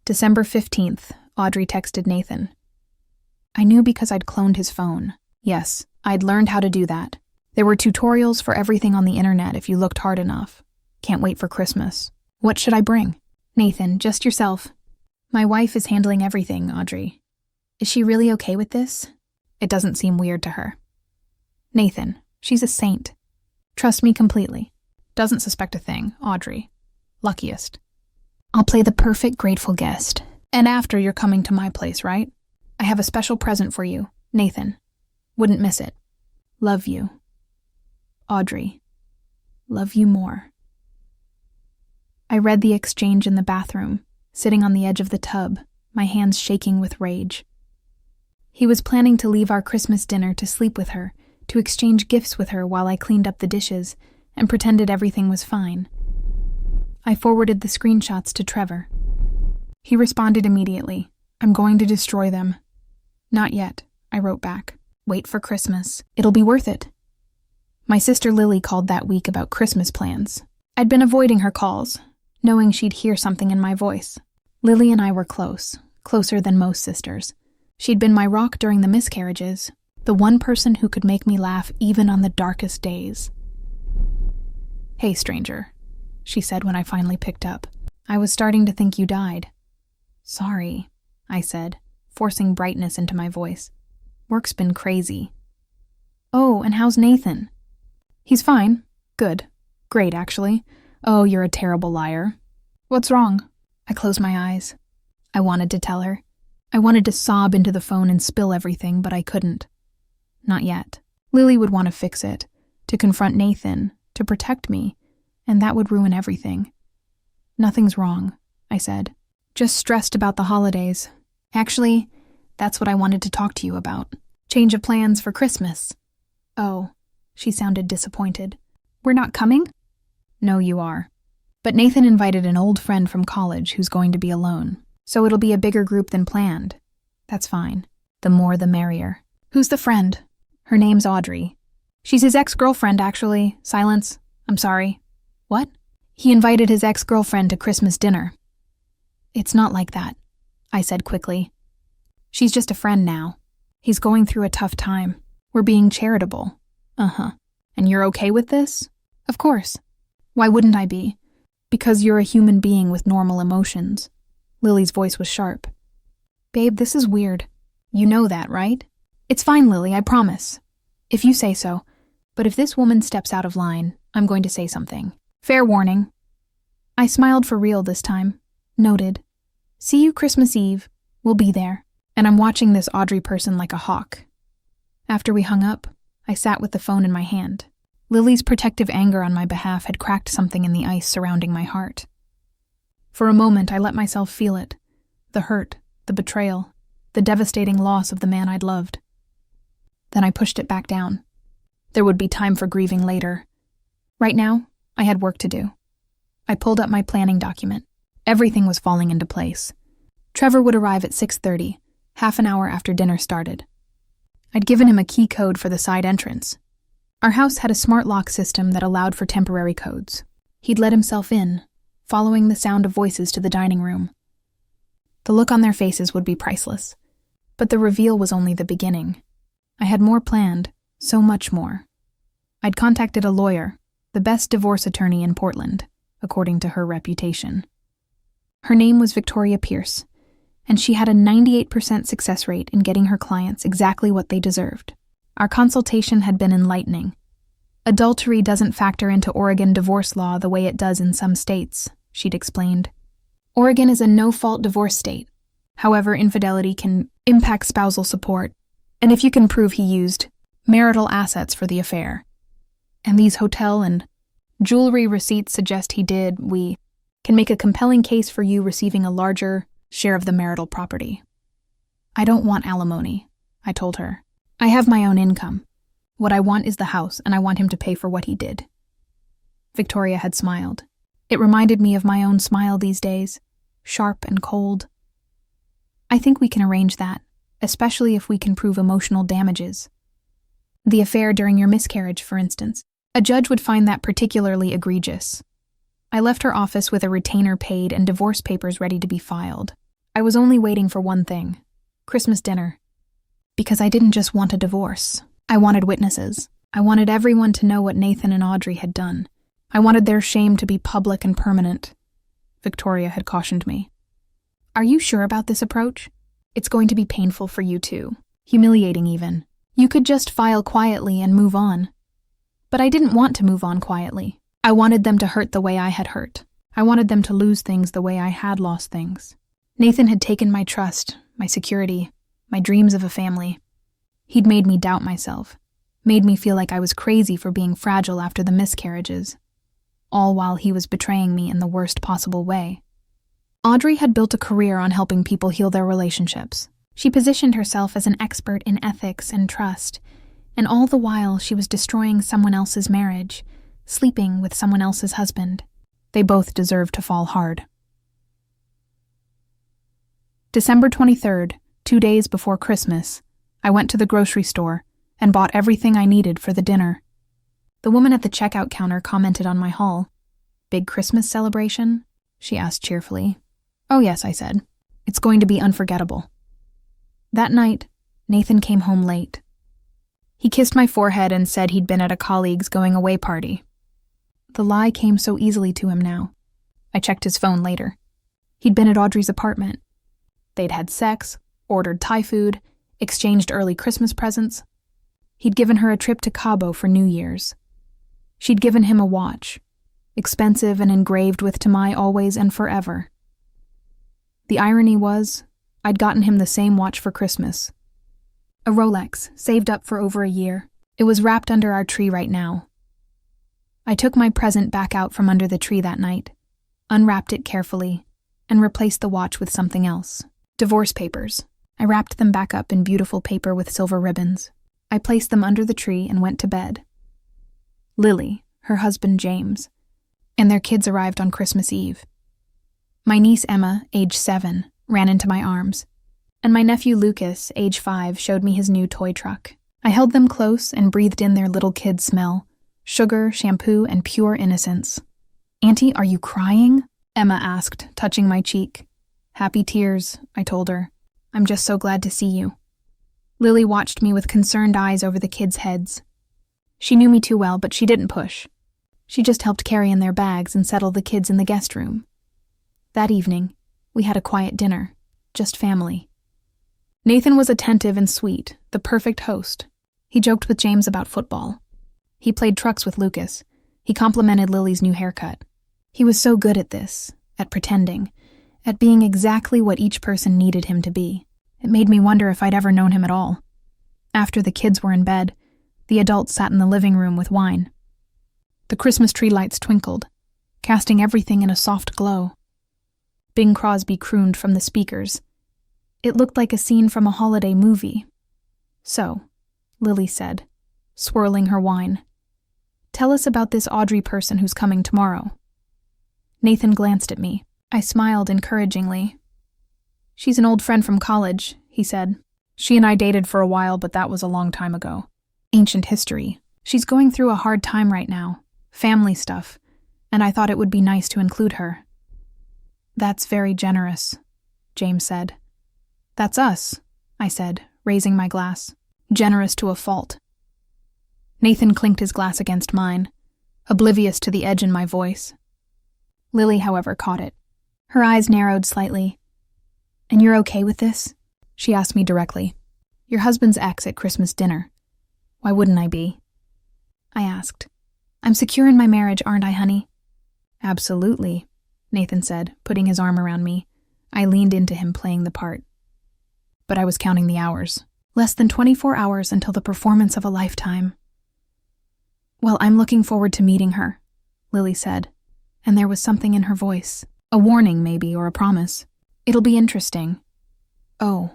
December 15th, Audrey texted Nathan. I knew because I'd cloned his phone. Yes, I'd learned how to do that. There were tutorials for everything on the internet if you looked hard enough. Can't wait for Christmas. What should I bring? Nathan, just yourself. My wife is handling everything, Audrey. Is she really okay with this? It doesn't seem weird to her. Nathan, she's a saint. Trust me completely. Doesn't suspect a thing, Audrey. Luckiest. I'll play the perfect grateful guest. And after you're coming to my place, right? I have a special present for you, Nathan. Wouldn't miss it. Love you. Audrey. Love you more. I read the exchange in the bathroom, sitting on the edge of the tub, my hands shaking with rage. He was planning to leave our Christmas dinner to sleep with her, to exchange gifts with her while I cleaned up the dishes, and pretended everything was fine. I forwarded the screenshots to Trevor. He responded immediately. I'm going to destroy them. Not yet, I wrote back. Wait for Christmas. It'll be worth it. My sister Lily called that week about Christmas plans. I'd been avoiding her calls, knowing she'd hear something in my voice. Lily and I were close, closer than most sisters. She'd been my rock during the miscarriages, the one person who could make me laugh even on the darkest days. Hey, stranger, she said when I finally picked up. I was starting to think you died. Sorry, I said, forcing brightness into my voice. Work's been crazy. Oh, and how's Nathan? He's fine. Good. Great, actually. Oh, you're a terrible liar. What's wrong? I closed my eyes. I wanted to tell her. I wanted to sob into the phone and spill everything, but I couldn't. Not yet. Lily would want to fix it, to confront Nathan, to protect me, and that would ruin everything. Nothing's wrong, I said. Just stressed about the holidays. Actually, that's what I wanted to talk to you about. Change of plans for Christmas. Oh, she sounded disappointed. We're not coming? No, you are. But Nathan invited an old friend from college who's going to be alone, so it'll be a bigger group than planned. That's fine. The more the merrier. Who's the friend? Her name's Audrey. She's his ex-girlfriend, actually. Silence. I'm sorry. What? He invited his ex-girlfriend to Christmas dinner. It's not like that, I said quickly. She's just a friend now. He's going through a tough time. We're being charitable. Uh-huh. And you're okay with this? Of course. Why wouldn't I be? Because you're a human being with normal emotions. Lily's voice was sharp. Babe, this is weird. You know that, right? It's fine, Lily, I promise. If you say so. But if this woman steps out of line, I'm going to say something. Fair warning. I smiled for real this time. Noted. See you Christmas Eve. We'll be there. And I'm watching this Audrey person like a hawk. After we hung up, I sat with the phone in my hand. Lily's protective anger on my behalf had cracked something in the ice surrounding my heart. For a moment, I let myself feel it. The hurt, the betrayal, the devastating loss of the man I'd loved. Then I pushed it back down. There would be time for grieving later. Right now, I had work to do. I pulled up my planning document. Everything was falling into place. Trevor would arrive at 6:30, half an hour after dinner started. I'd given him a key code for the side entrance. Our house had a smart lock system that allowed for temporary codes. He'd let himself in, following the sound of voices to the dining room. The look on their faces would be priceless. But the reveal was only the beginning. I had more planned, so much more. I'd contacted a lawyer, the best divorce attorney in Portland, according to her reputation. Her name was Victoria Pierce, and she had a 98% success rate in getting her clients exactly what they deserved. Our consultation had been enlightening. Adultery doesn't factor into Oregon divorce law the way it does in some states, she'd explained. Oregon is a no-fault divorce state. However, infidelity can impact spousal support, and if you can prove he used marital assets for the affair, and these hotel and jewelry receipts suggest he did, we can make a compelling case for you receiving a larger share of the marital property. I don't want alimony, I told her. I have my own income. What I want is the house, and I want him to pay for what he did. Victoria had smiled. It reminded me of my own smile these days, sharp and cold. I think we can arrange that, especially if we can prove emotional damages. The affair during your miscarriage, for instance. A judge would find that particularly egregious. I left her office with a retainer paid and divorce papers ready to be filed. I was only waiting for one thing: Christmas dinner. Because I didn't just want a divorce. I wanted witnesses. I wanted everyone to know what Nathan and Audrey had done. I wanted their shame to be public and permanent. Victoria had cautioned me. Are you sure about this approach? It's going to be painful for you too. Humiliating even. You could just file quietly and move on. But I didn't want to move on quietly. I wanted them to hurt the way I had hurt. I wanted them to lose things the way I had lost things. Nathan had taken my trust, my security, my dreams of a family. He'd made me doubt myself, made me feel like I was crazy for being fragile after the miscarriages, all while he was betraying me in the worst possible way. Audrey had built a career on helping people heal their relationships. She positioned herself as an expert in ethics and trust, and all the while she was destroying someone else's marriage, sleeping with someone else's husband. They both deserved to fall hard. December 23rd, 2 days before Christmas, I went to the grocery store and bought everything I needed for the dinner. The woman at the checkout counter commented on my haul. Big Christmas celebration? She asked cheerfully. Oh yes, I said. It's going to be unforgettable. That night, Nathan came home late. He kissed my forehead and said he'd been at a colleague's going-away party. The lie came so easily to him now. I checked his phone later. He'd been at Audrey's apartment. They'd had sex, ordered Thai food, exchanged early Christmas presents. He'd given her a trip to Cabo for New Year's. She'd given him a watch, expensive and engraved with "To my always and forever." The irony was, I'd gotten him the same watch for Christmas. A Rolex, saved up for over a year. It was wrapped under our tree right now. I took my present back out from under the tree that night, unwrapped it carefully, and replaced the watch with something else. Divorce papers. I wrapped them back up in beautiful paper with silver ribbons. I placed them under the tree and went to bed. Lily, her husband James, and their kids arrived on Christmas Eve. My niece Emma, age 7, ran into my arms, and my nephew Lucas, age 5, showed me his new toy truck. I held them close and breathed in their little kid smell, sugar, shampoo, and pure innocence. Auntie, are you crying? Emma asked, touching my cheek. Happy tears, I told her. I'm just so glad to see you. Lily watched me with concerned eyes over the kids' heads. She knew me too well, but she didn't push. She just helped carry in their bags and settle the kids in the guest room. That evening, we had a quiet dinner, just family. Nathan was attentive and sweet, the perfect host. He joked with James about football. He played trucks with Lucas. He complimented Lily's new haircut. He was so good at this, at pretending, at being exactly what each person needed him to be. It made me wonder if I'd ever known him at all. After the kids were in bed, the adults sat in the living room with wine. The Christmas tree lights twinkled, casting everything in a soft glow. Bing Crosby crooned from the speakers. It looked like a scene from a holiday movie. So, Lily said, swirling her wine, tell us about this Audrey person who's coming tomorrow. Nathan glanced at me. I smiled encouragingly. She's an old friend from college, he said. She and I dated for a while, but that was a long time ago. Ancient history. She's going through a hard time right now. Family stuff. And I thought it would be nice to include her. That's very generous, James said. That's us, I said, raising my glass. Generous to a fault. Nathan clinked his glass against mine, oblivious to the edge in my voice. Lily, however, caught it. Her eyes narrowed slightly. And you're okay with this? She asked me directly. Your husband's ex at Christmas dinner. Why wouldn't I be? I asked. I'm secure in my marriage, aren't I, honey? Absolutely, Nathan said, putting his arm around me. I leaned into him, playing the part. But I was counting the hours. Less than 24 hours until the performance of a lifetime. Well, I'm looking forward to meeting her, Lily said, and there was something in her voice. A warning, maybe, or a promise. It'll be interesting. Oh,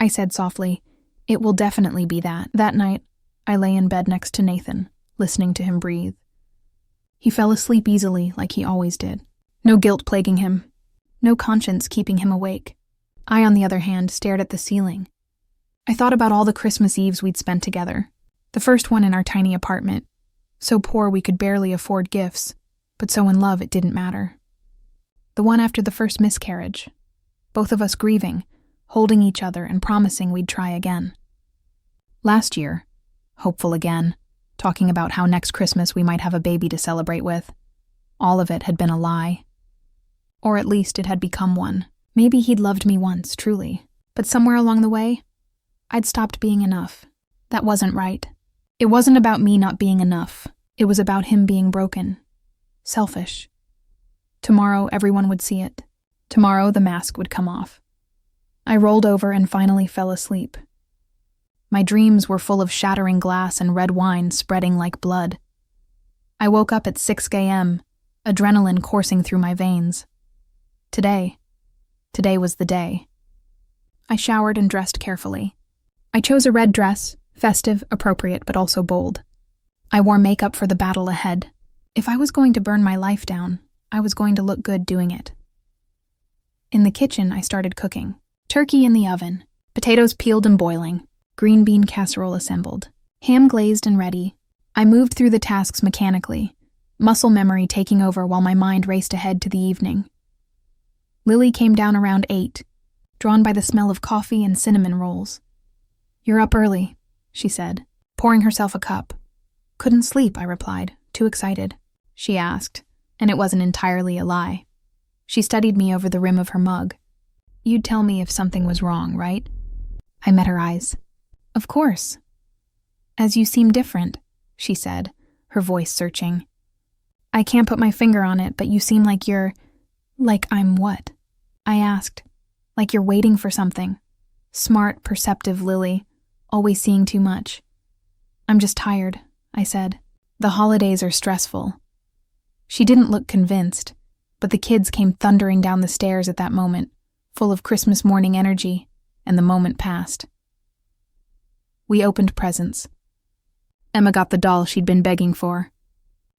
I said softly. It will definitely be that. That night, I lay in bed next to Nathan, listening to him breathe. He fell asleep easily, like he always did. No guilt plaguing him. No conscience keeping him awake. I, on the other hand, stared at the ceiling. I thought about all the Christmas Eves we'd spent together. The first one in our tiny apartment. So poor we could barely afford gifts, but so in love it didn't matter. The one after the first miscarriage. Both of us grieving, holding each other and promising we'd try again. Last year, hopeful again, talking about how next Christmas we might have a baby to celebrate with. All of it had been a lie. Or at least it had become one. Maybe he'd loved me once, truly. But somewhere along the way, I'd stopped being enough. That wasn't right. It wasn't about me not being enough. It was about him being broken. Selfish. Tomorrow, everyone would see it. Tomorrow, the mask would come off. I rolled over and finally fell asleep. My dreams were full of shattering glass and red wine spreading like blood. I woke up at 6 a.m., adrenaline coursing through my veins. Today was the day. I showered and dressed carefully. I chose a red dress, festive, appropriate, but also bold. I wore makeup for the battle ahead. If I was going to burn my life down, I was going to look good doing it. In the kitchen, I started cooking. Turkey in the oven, potatoes peeled and boiling, green bean casserole assembled, ham glazed and ready. I moved through the tasks mechanically, muscle memory taking over while my mind raced ahead to the evening. Lily came down around 8, drawn by the smell of coffee and cinnamon rolls. "You're up early," she said, pouring herself a cup. "Couldn't sleep," I replied, too excited. She asked, and it wasn't entirely a lie. She studied me over the rim of her mug. "You'd tell me if something was wrong, right?" I met her eyes. "Of course." "As you seem different," she said, her voice searching. "I can't put my finger on it, but you seem like you're—" "Like I'm what?" I asked. "Like you're waiting for something. Smart, perceptive Lily, always seeing too much." "I'm just tired," I said. "The holidays are stressful." She didn't look convinced, but the kids came thundering down the stairs at that moment, full of Christmas morning energy, and the moment passed. We opened presents. Emma got the doll she'd been begging for.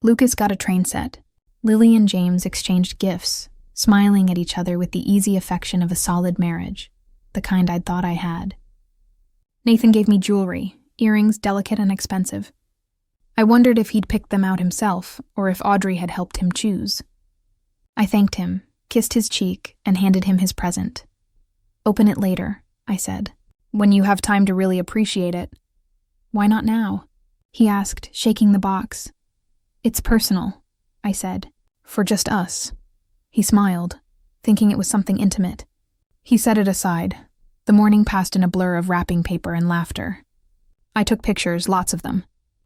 Lucas got a train set. Lily and James exchanged gifts, smiling at each other with the easy affection of a solid marriage, the kind I'd thought I had. Nathan gave me jewelry, earrings delicate and expensive. I wondered if he'd picked them out himself, or if Audrey had helped him choose. I thanked him, kissed his cheek, and handed him his present. "Open it later," I said, "when you have time to really appreciate it." "Why not now?" he asked, shaking the box. "It's personal," I said, "for just us." He smiled, thinking it was something intimate. He set it aside. The morning passed in a blur of wrapping paper and laughter. I took pictures, lots of them.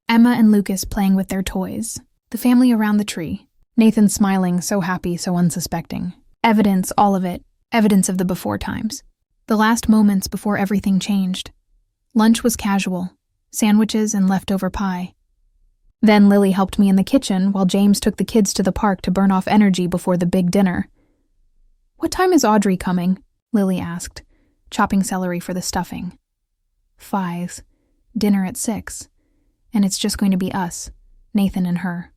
Emma and Lucas playing with their toys, the family around the tree, Nathan smiling, so happy, so unsuspecting. Evidence, all of it, evidence of the before times. The last moments before everything changed. Lunch was casual, sandwiches and leftover pie. Then Lily helped me in the kitchen while James took the kids to the park to burn off energy before the big dinner. "What time is Audrey coming?" Lily asked, chopping celery for the stuffing. 5. Dinner at 6. And it's just going to be us, Nathan and her.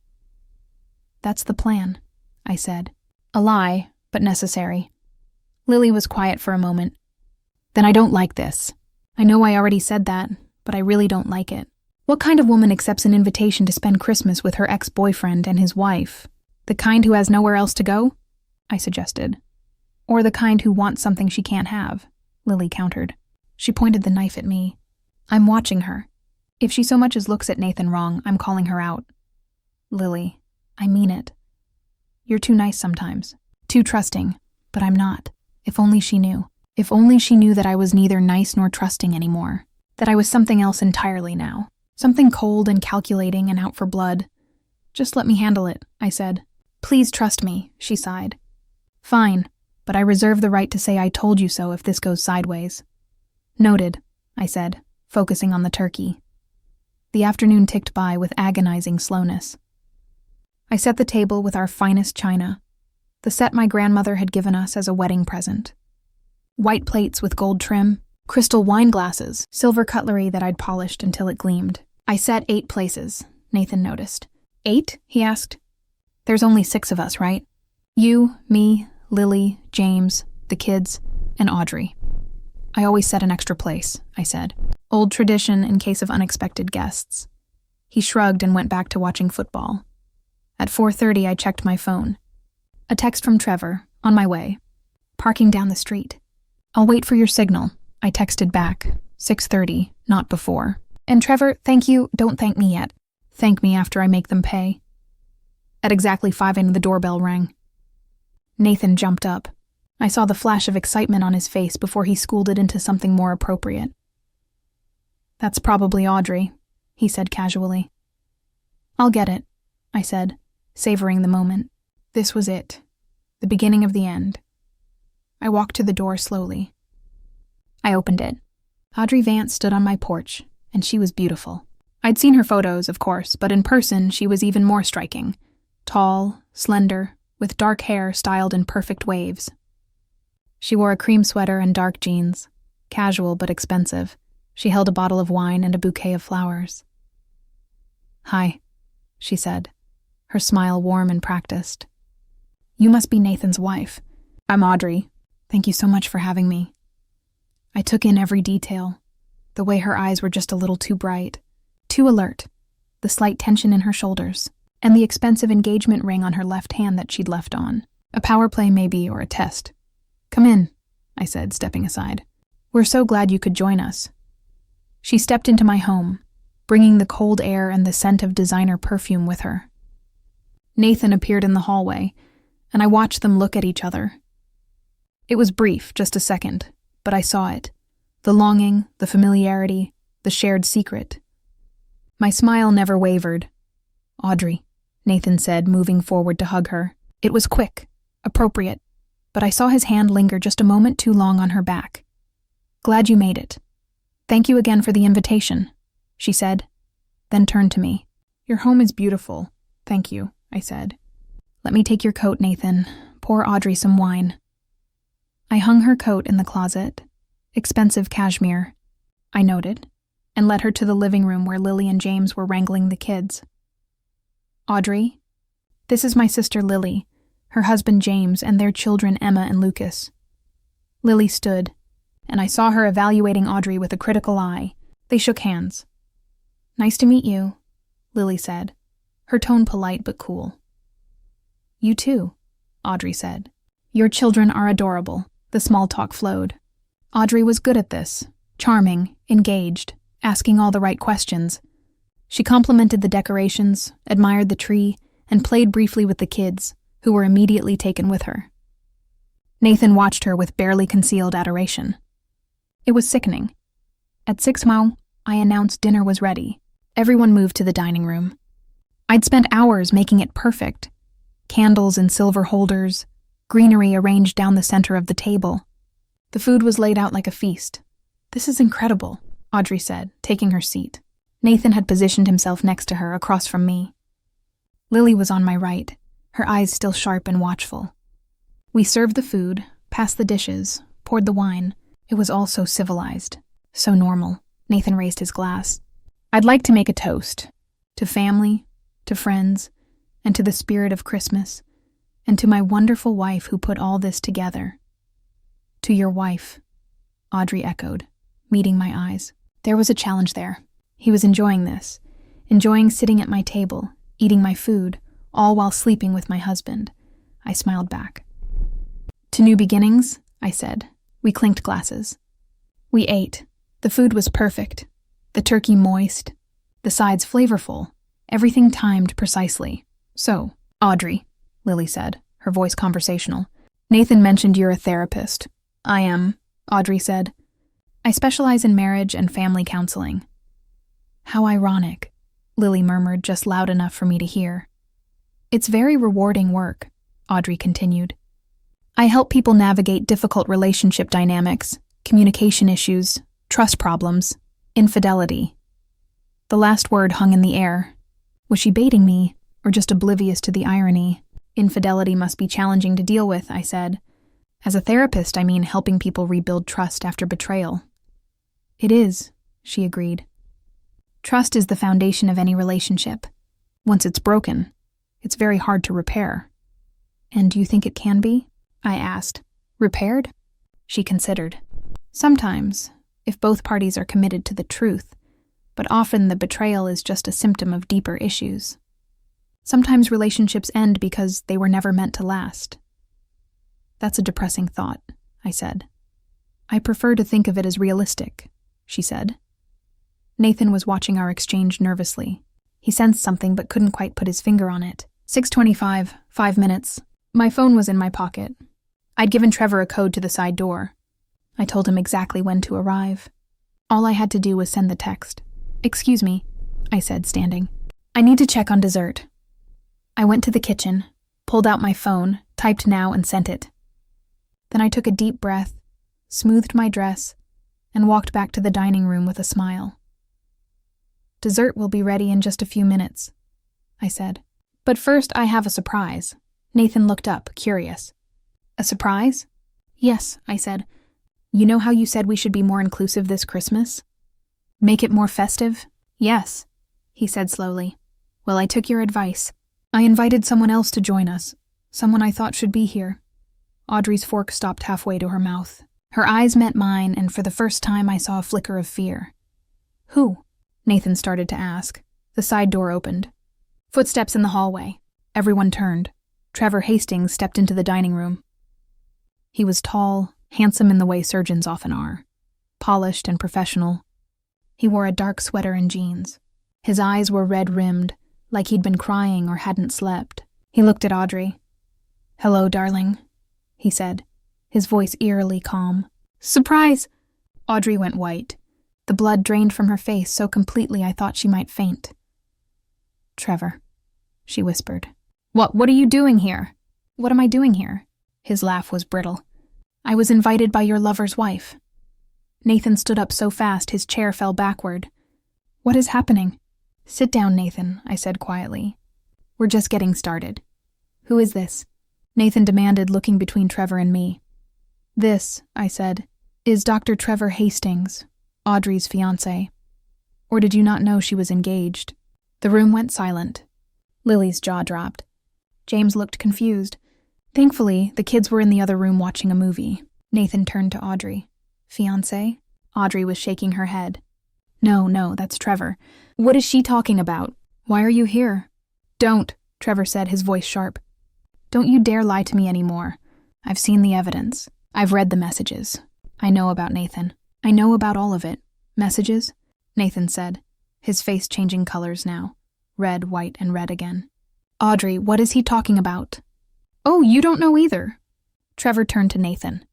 "That's the plan," I said. A lie, but necessary. Lily was quiet for a moment. "Then I don't like this. I know I already said that, but I really don't like it. What kind of woman accepts an invitation to spend Christmas with her ex-boyfriend and his wife? The kind who has nowhere else to go?" I suggested. "Or the kind who wants something she can't have," Lily countered. She pointed the knife at me. "I'm watching her. If she so much as looks at Nathan wrong, I'm calling her out." "Lily, I mean it. You're too nice sometimes, too trusting, but I'm not. If only she knew. If only she knew that I was neither nice nor trusting anymore. That I was something else entirely now. Something cold and calculating and out for blood. Just let me handle it," I said. "Please trust me," she sighed. "Fine, but I reserve the right to say I told you so if this goes sideways." "Noted," I said, focusing on the turkey. The afternoon ticked by with agonizing slowness. I set the table with our finest china, the set my grandmother had given us as a wedding present. White plates with gold trim, Crystal wine glasses, silver cutlery that I'd polished until it gleamed. I set 8 places, Nathan noticed. 8? He asked. There's only 6 of us, right? You, me, Lily, James, the kids, and Audrey. I always set an extra place, I said. Old tradition in case of unexpected guests. He shrugged and went back to watching football. At 4:30, I checked my phone. A text from Trevor, on my way. Parking down the street. I'll wait for your signal, I texted back. 6:30, not before. And Trevor, thank you, don't thank me yet. Thank me after I make them pay. At exactly 5 the doorbell rang. Nathan jumped up. I saw the flash of excitement on his face before he schooled it into something more appropriate. That's probably Audrey, he said casually. I'll get it, I said, savoring the moment. This was it, the beginning of the end. I walked to the door slowly. I opened it. Audrey Vance stood on my porch, and she was beautiful. I'd seen her photos, of course, but in person she was even more striking. Tall, slender, with dark hair styled in perfect waves. She wore a cream sweater and dark jeans, casual but expensive. She held a bottle of wine and a bouquet of flowers. Hi, she said, her smile warm and practiced. You must be Nathan's wife. I'm Audrey. Thank you so much for having me. I took in every detail. The way her eyes were just a little too bright, too alert, the slight tension in her shoulders, and the expensive engagement ring on her left hand that she'd left on. A power play maybe, or a test. Come in, I said, stepping aside. We're so glad you could join us. She stepped into my home, bringing the cold air and the scent of designer perfume with her. Nathan appeared in the hallway, and I watched them look at each other. It was brief, just a second, but I saw it. The longing, the familiarity, the shared secret. My smile never wavered. Audrey, Nathan said, moving forward to hug her. It was quick, appropriate, but I saw his hand linger just a moment too long on her back. Glad you made it. Thank you again for the invitation, she said, then turned to me. Your home is beautiful. Thank you, I said. Let me take your coat, Nathan. Pour Audrey some wine. I hung her coat in the closet. Expensive cashmere, I noted, and led her to the living room where Lily and James were wrangling the kids. Audrey, this is my sister Lily, her husband James, and their children Emma and Lucas. Lily stood, and I saw her evaluating Audrey with a critical eye. They shook hands. Nice to meet you, Lily said, her tone polite but cool. You too, Audrey said. Your children are adorable, the small talk flowed. Audrey was good at this, charming, engaged, asking all the right questions. She complimented the decorations, admired the tree, and played briefly with the kids, who were immediately taken with her. Nathan watched her with barely concealed adoration. It was sickening. At 6 I announced dinner was ready. Everyone moved to the dining room. I'd spent hours making it perfect. Candles in silver holders, greenery arranged down the center of the table. The food was laid out like a feast. This is incredible, Audrey said, taking her seat. Nathan had positioned himself next to her, across from me. Lily was on my right, her eyes still sharp and watchful. We served the food, passed the dishes, poured the wine. It was all so civilized, so normal. Nathan raised his glass. I'd like to make a toast. To family, to friends, and to the spirit of Christmas, and to my wonderful wife who put all this together. To your wife, Audrey echoed, meeting my eyes. There was a challenge there. He was enjoying this, enjoying sitting at my table, eating my food, all while sleeping with my husband. I smiled back. To new beginnings, I said. We clinked glasses. We ate. The food was perfect. The turkey moist. The sides flavorful. Everything timed precisely. So, Audrey, Lily said, her voice conversational. Nathan mentioned you're a therapist. I am, Audrey said. I specialize in marriage and family counseling. How ironic, Lily murmured just loud enough for me to hear. It's very rewarding work, Audrey continued. I help people navigate difficult relationship dynamics, communication issues, trust problems, infidelity. The last word hung in the air. Was she baiting me, or just oblivious to the irony? Infidelity must be challenging to deal with, I said. As a therapist, I mean helping people rebuild trust after betrayal. It is, she agreed. Trust is the foundation of any relationship. Once it's broken, it's very hard to repair. And do you think it can be? I asked. Repaired? She considered. Sometimes, if both parties are committed to the truth, but often the betrayal is just a symptom of deeper issues. Sometimes relationships end because they were never meant to last. That's a depressing thought, I said. I prefer to think of it as realistic, she said. Nathan was watching our exchange nervously. He sensed something but couldn't quite put his finger on it. 6:25, 5 minutes. My phone was in my pocket. I'd given Trevor a code to the side door. I told him exactly when to arrive. All I had to do was send the text. Excuse me, I said, standing. I need to check on dessert. I went to the kitchen, pulled out my phone, typed now and sent it. Then I took a deep breath, smoothed my dress, and walked back to the dining room with a smile. Dessert will be ready in just a few minutes, I said. But first I have a surprise. Nathan looked up, curious. A surprise? Yes, I said. You know how you said we should be more inclusive this Christmas? Make it more festive? Yes, he said slowly. Well, I took your advice. I invited someone else to join us, someone I thought should be here. Audrey's fork stopped halfway to her mouth. Her eyes met mine, and for the first time I saw a flicker of fear. Who? Nathan started to ask. The side door opened. Footsteps in the hallway. Everyone turned. Trevor Hastings stepped into the dining room. He was tall, handsome in the way surgeons often are, polished and professional. He wore a dark sweater and jeans. His eyes were red-rimmed, like he'd been crying or hadn't slept. He looked at Audrey. Hello, darling, he said, his voice eerily calm. Surprise! Audrey went white. The blood drained from her face so completely I thought she might faint. Trevor, she whispered. What are you doing here? What am I doing here? His laugh was brittle. I was invited by your lover's wife. Nathan stood up so fast his chair fell backward. What is happening? Sit down, Nathan, I said quietly. We're just getting started. Who is this? Nathan demanded, looking between Trevor and me. This, I said, is Dr. Trevor Hastings, Audrey's fiancé. Or did you not know she was engaged? The room went silent. Lily's jaw dropped. James looked confused. Thankfully, the kids were in the other room watching a movie. Nathan turned to Audrey. Fiancé? Audrey was shaking her head. No, that's Trevor. What is she talking about? Why are you here? Don't, Trevor said, his voice sharp. Don't you dare lie to me anymore. I've seen the evidence. I've read the messages. I know about Nathan. I know about all of it. Messages? Nathan said, his face changing colors now. Red, white, and red again. Audrey, what is he talking about? Oh, you don't know either. Trevor turned to Nathan.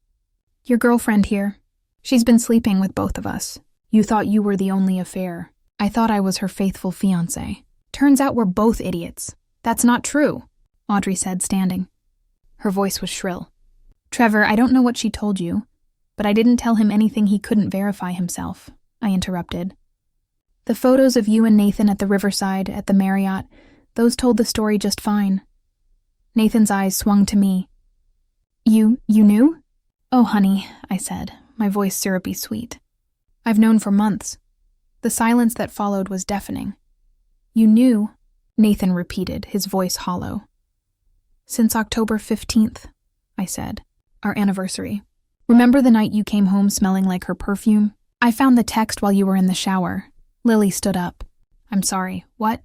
Your girlfriend here. She's been sleeping with both of us. You thought you were the only affair. I thought I was her faithful fiancé. Turns out we're both idiots. That's not true, Audrey said, standing. Her voice was shrill. Trevor, I don't know what she told you, but I didn't tell him anything he couldn't verify himself, I interrupted. The photos of you and Nathan at the riverside, at the Marriott, those told the story just fine. Nathan's eyes swung to me. You knew? Oh, honey, I said, my voice syrupy sweet. I've known for months. The silence that followed was deafening. You knew, Nathan repeated, his voice hollow. Since October 15th, I said, our anniversary. Remember the night you came home smelling like her perfume? I found the text while you were in the shower. Lily stood up. I'm sorry, what?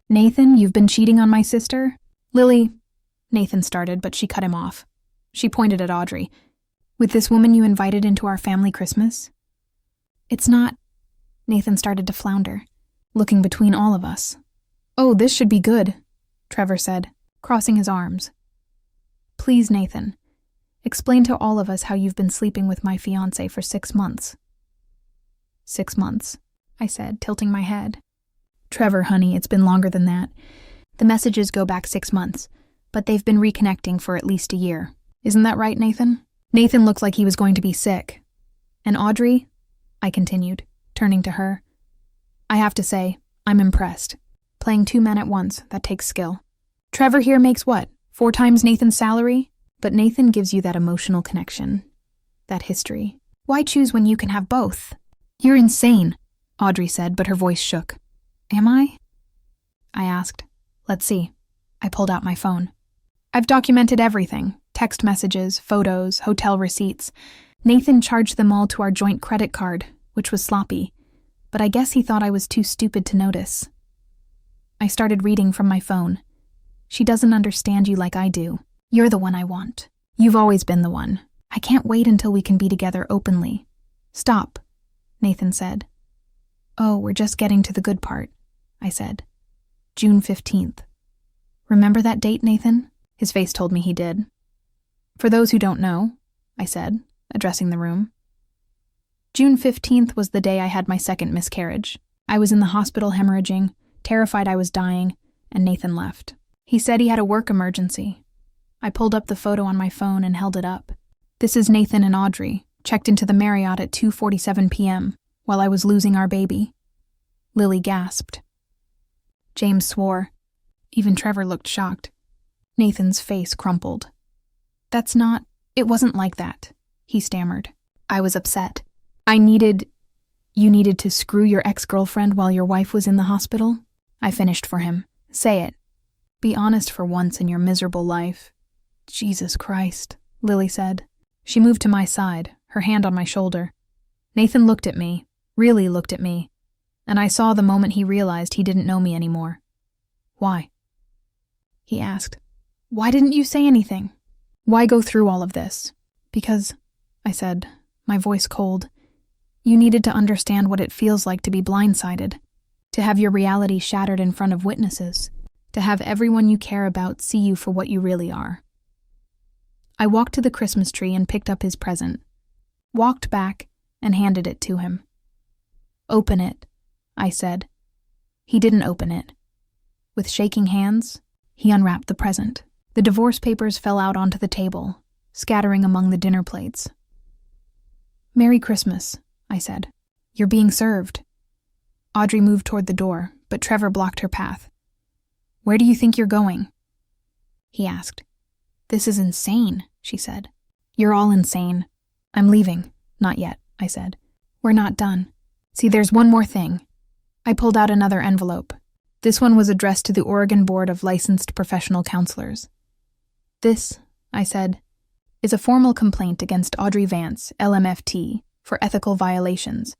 Nathan, you've been cheating on my sister? Lily, Nathan started, but she cut him off. She pointed at Audrey. With this woman you invited into our family Christmas? It's not. Nathan started to flounder, looking between all of us. Oh, this should be good, Trevor said, crossing his arms. Please, Nathan, explain to all of us how you've been sleeping with my fiancé for 6 months. 6 months, I said, tilting my head. Trevor, honey, it's been longer than that. The messages go back 6 months, but they've been reconnecting for at least a year. Isn't that right, Nathan? Nathan looked like he was going to be sick. And Audrey, I continued, turning to her, I have to say, I'm impressed. Playing 2 men at once, that takes skill. Trevor here makes what, 4 times Nathan's salary? But Nathan gives you that emotional connection, that history. Why choose when you can have both? You're insane, Audrey said, but her voice shook. Am I? I asked. Let's see. I pulled out my phone. I've documented everything. Text messages, photos, hotel receipts. Nathan charged them all to our joint credit card, which was sloppy, but I guess he thought I was too stupid to notice. I started reading from my phone. She doesn't understand you like I do. You're the one I want. You've always been the one. I can't wait until we can be together openly. Stop, Nathan said. Oh, we're just getting to the good part, I said. June 15th. Remember that date, Nathan? His face told me he did. For those who don't know, I said, addressing the room. June 15th was the day I had my second miscarriage. I was in the hospital hemorrhaging, terrified I was dying, and Nathan left. He said he had a work emergency. I pulled up the photo on my phone and held it up. This is Nathan and Audrey, checked into the Marriott at 2:47 p.m., while I was losing our baby. Lily gasped. James swore. Even Trevor looked shocked. Nathan's face crumpled. It wasn't like that, he stammered. I was upset. You needed to screw your ex-girlfriend while your wife was in the hospital? I finished for him. Say it. Be honest for once in your miserable life. Jesus Christ, Lily said. She moved to my side, her hand on my shoulder. Nathan looked at me, really looked at me, and I saw the moment he realized he didn't know me anymore. Why? He asked. Why didn't you say anything? Why go through all of this? Because, I said, my voice cold, you needed to understand what it feels like to be blindsided, to have your reality shattered in front of witnesses, to have everyone you care about see you for what you really are. I walked to the Christmas tree and picked up his present, walked back and handed it to him. Open it, I said. He didn't open it. With shaking hands, he unwrapped the present. The divorce papers fell out onto the table, scattering among the dinner plates. Merry Christmas, I said. You're being served. Audrey moved toward the door, but Trevor blocked her path. Where do you think you're going? He asked. This is insane, she said. You're all insane. I'm leaving. Not yet, I said. We're not done. See, there's one more thing. I pulled out another envelope. This one was addressed to the Oregon Board of Licensed Professional Counselors. This, I said, is a formal complaint against Audrey Vance, LMFT, for ethical violations,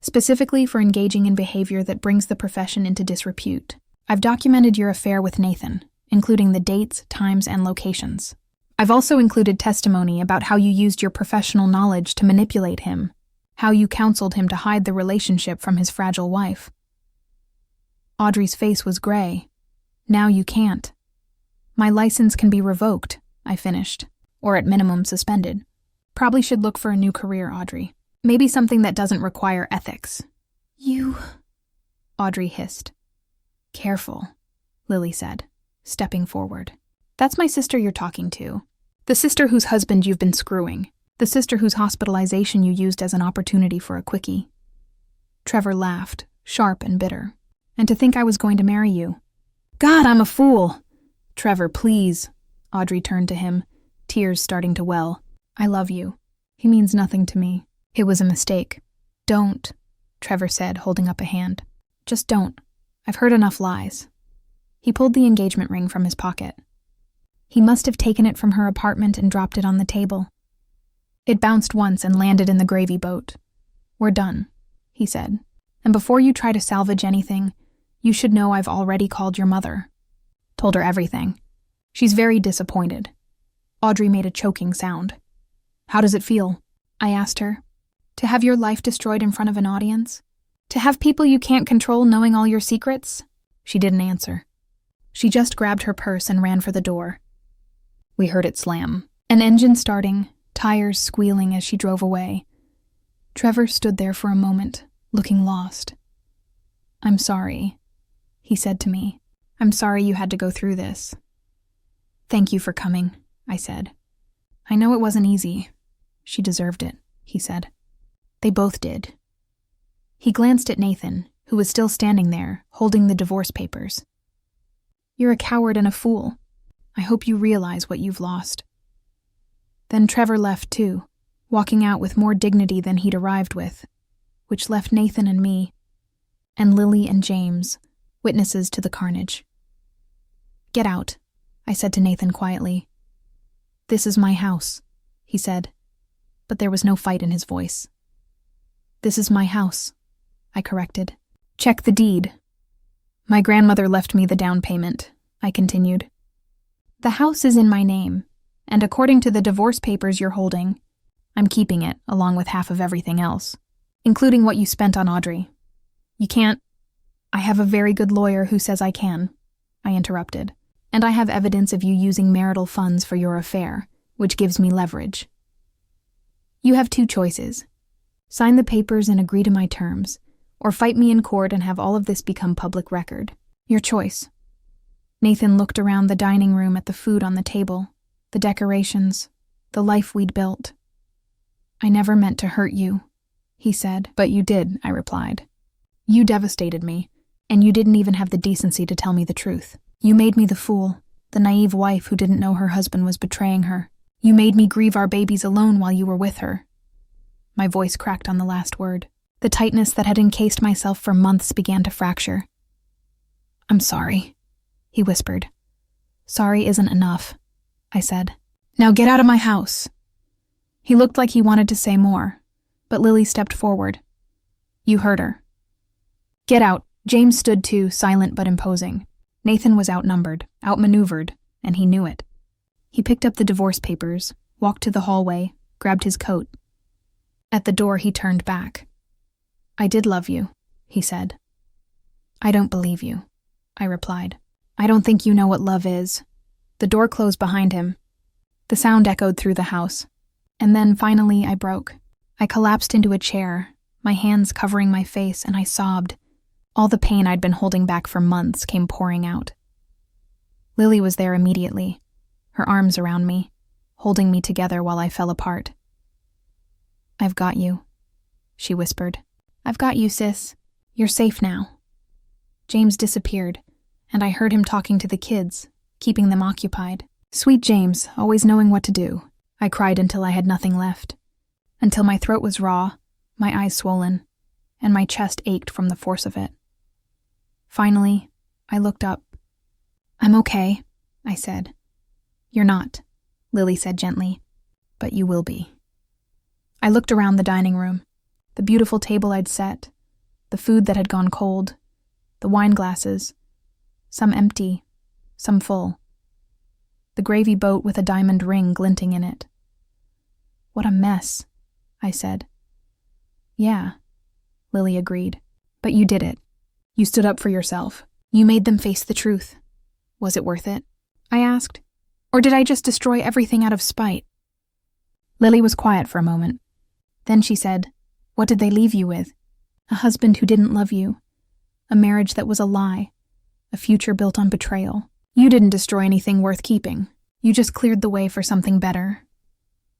specifically for engaging in behavior that brings the profession into disrepute. I've documented your affair with Nathan, including the dates, times, and locations. I've also included testimony about how you used your professional knowledge to manipulate him, how you counseled him to hide the relationship from his fragile wife. Audrey's face was gray. Now you can't. My license can be revoked, I finished, or at minimum suspended. Probably should look for a new career, Audrey. Maybe something that doesn't require ethics. You... Audrey hissed. Careful, Lily said, stepping forward. That's my sister you're talking to. The sister whose husband you've been screwing. The sister whose hospitalization you used as an opportunity for a quickie. Trevor laughed, sharp and bitter. And to think I was going to marry you. God, I'm a fool! Trevor, please. Audrey turned to him, tears starting to well. I love you. He means nothing to me. It was a mistake. Don't, Trevor said, holding up a hand. Just don't. I've heard enough lies. He pulled the engagement ring from his pocket. He must have taken it from her apartment and dropped it on the table. It bounced once and landed in the gravy boat. We're done, he said. And before you try to salvage anything, you should know I've already called your mother. Told her everything. She's very disappointed. Audrey made a choking sound. How does it feel? I asked her. To have your life destroyed in front of an audience? To have people you can't control knowing all your secrets? She didn't answer. She just grabbed her purse and ran for the door. We heard it slam. An engine starting, tires squealing as she drove away. Trevor stood there for a moment, looking lost. I'm sorry, he said to me. I'm sorry you had to go through this. Thank you for coming, I said. I know it wasn't easy. She deserved it, he said. They both did. He glanced at Nathan, who was still standing there, holding the divorce papers. You're a coward and a fool. I hope you realize what you've lost. Then Trevor left too, walking out with more dignity than he'd arrived with. which left Nathan and me, and Lily and James, witnesses to the carnage. "Get out," I said to Nathan quietly. "This is my house," he said, but there was no fight in his voice. "This is my house," I corrected. "Check the deed." "My grandmother left me the down payment," I continued. "The house is in my name, and according to the divorce papers you're holding, I'm keeping it along with half of everything else, including what you spent on Audrey. You can't—" "I have a very good lawyer who says I can," I interrupted, "and I have evidence of you using marital funds for your affair, which gives me leverage. You have two choices. Sign the papers and agree to my terms, or fight me in court and have all of this become public record. Your choice." Nathan looked around the dining room at the food on the table, the decorations, the life we'd built. "I never meant to hurt you," he said. "But you did," I replied. "You devastated me, and you didn't even have the decency to tell me the truth. You made me the fool, the naive wife who didn't know her husband was betraying her. You made me grieve our babies alone while you were with her." My voice cracked on the last word. The tightness that had encased myself for months began to fracture. "I'm sorry," he whispered. "Sorry isn't enough," I said. "Now get out of my house." He looked like he wanted to say more, but Lily stepped forward. "You heard her." "Get out." James stood too, silent but imposing. Nathan was outnumbered, outmaneuvered, and he knew it. He picked up the divorce papers, walked to the hallway, grabbed his coat. At the door, he turned back. "I did love you," he said. "I don't believe you," I replied. "I don't think you know what love is." The door closed behind him. The sound echoed through the house. And then, finally, I broke. I collapsed into a chair, my hands covering my face, and I sobbed. All the pain I'd been holding back for months came pouring out. Lily was there immediately, her arms around me, holding me together while I fell apart. "I've got you," she whispered. "I've got you, sis. You're safe now." James disappeared, and I heard him talking to the kids, keeping them occupied. Sweet James, always knowing what to do. I cried until I had nothing left, until my throat was raw, my eyes swollen, and my chest ached from the force of it. Finally, I looked up. "I'm okay," I said. "You're not," Lily said gently, "but you will be." I looked around the dining room, the beautiful table I'd set, the food that had gone cold, the wine glasses, some empty, some full. The gravy boat with a diamond ring glinting in it. "What a mess," I said. "Yeah," Lily agreed. "But you did it. You stood up for yourself. You made them face the truth. Was it worth it?" I asked. "Or did I just destroy everything out of spite?" Lily was quiet for a moment. Then she said, "What did they leave you with? A husband who didn't love you. A marriage that was a lie. A future built on betrayal. You didn't destroy anything worth keeping. You just cleared the way for something better."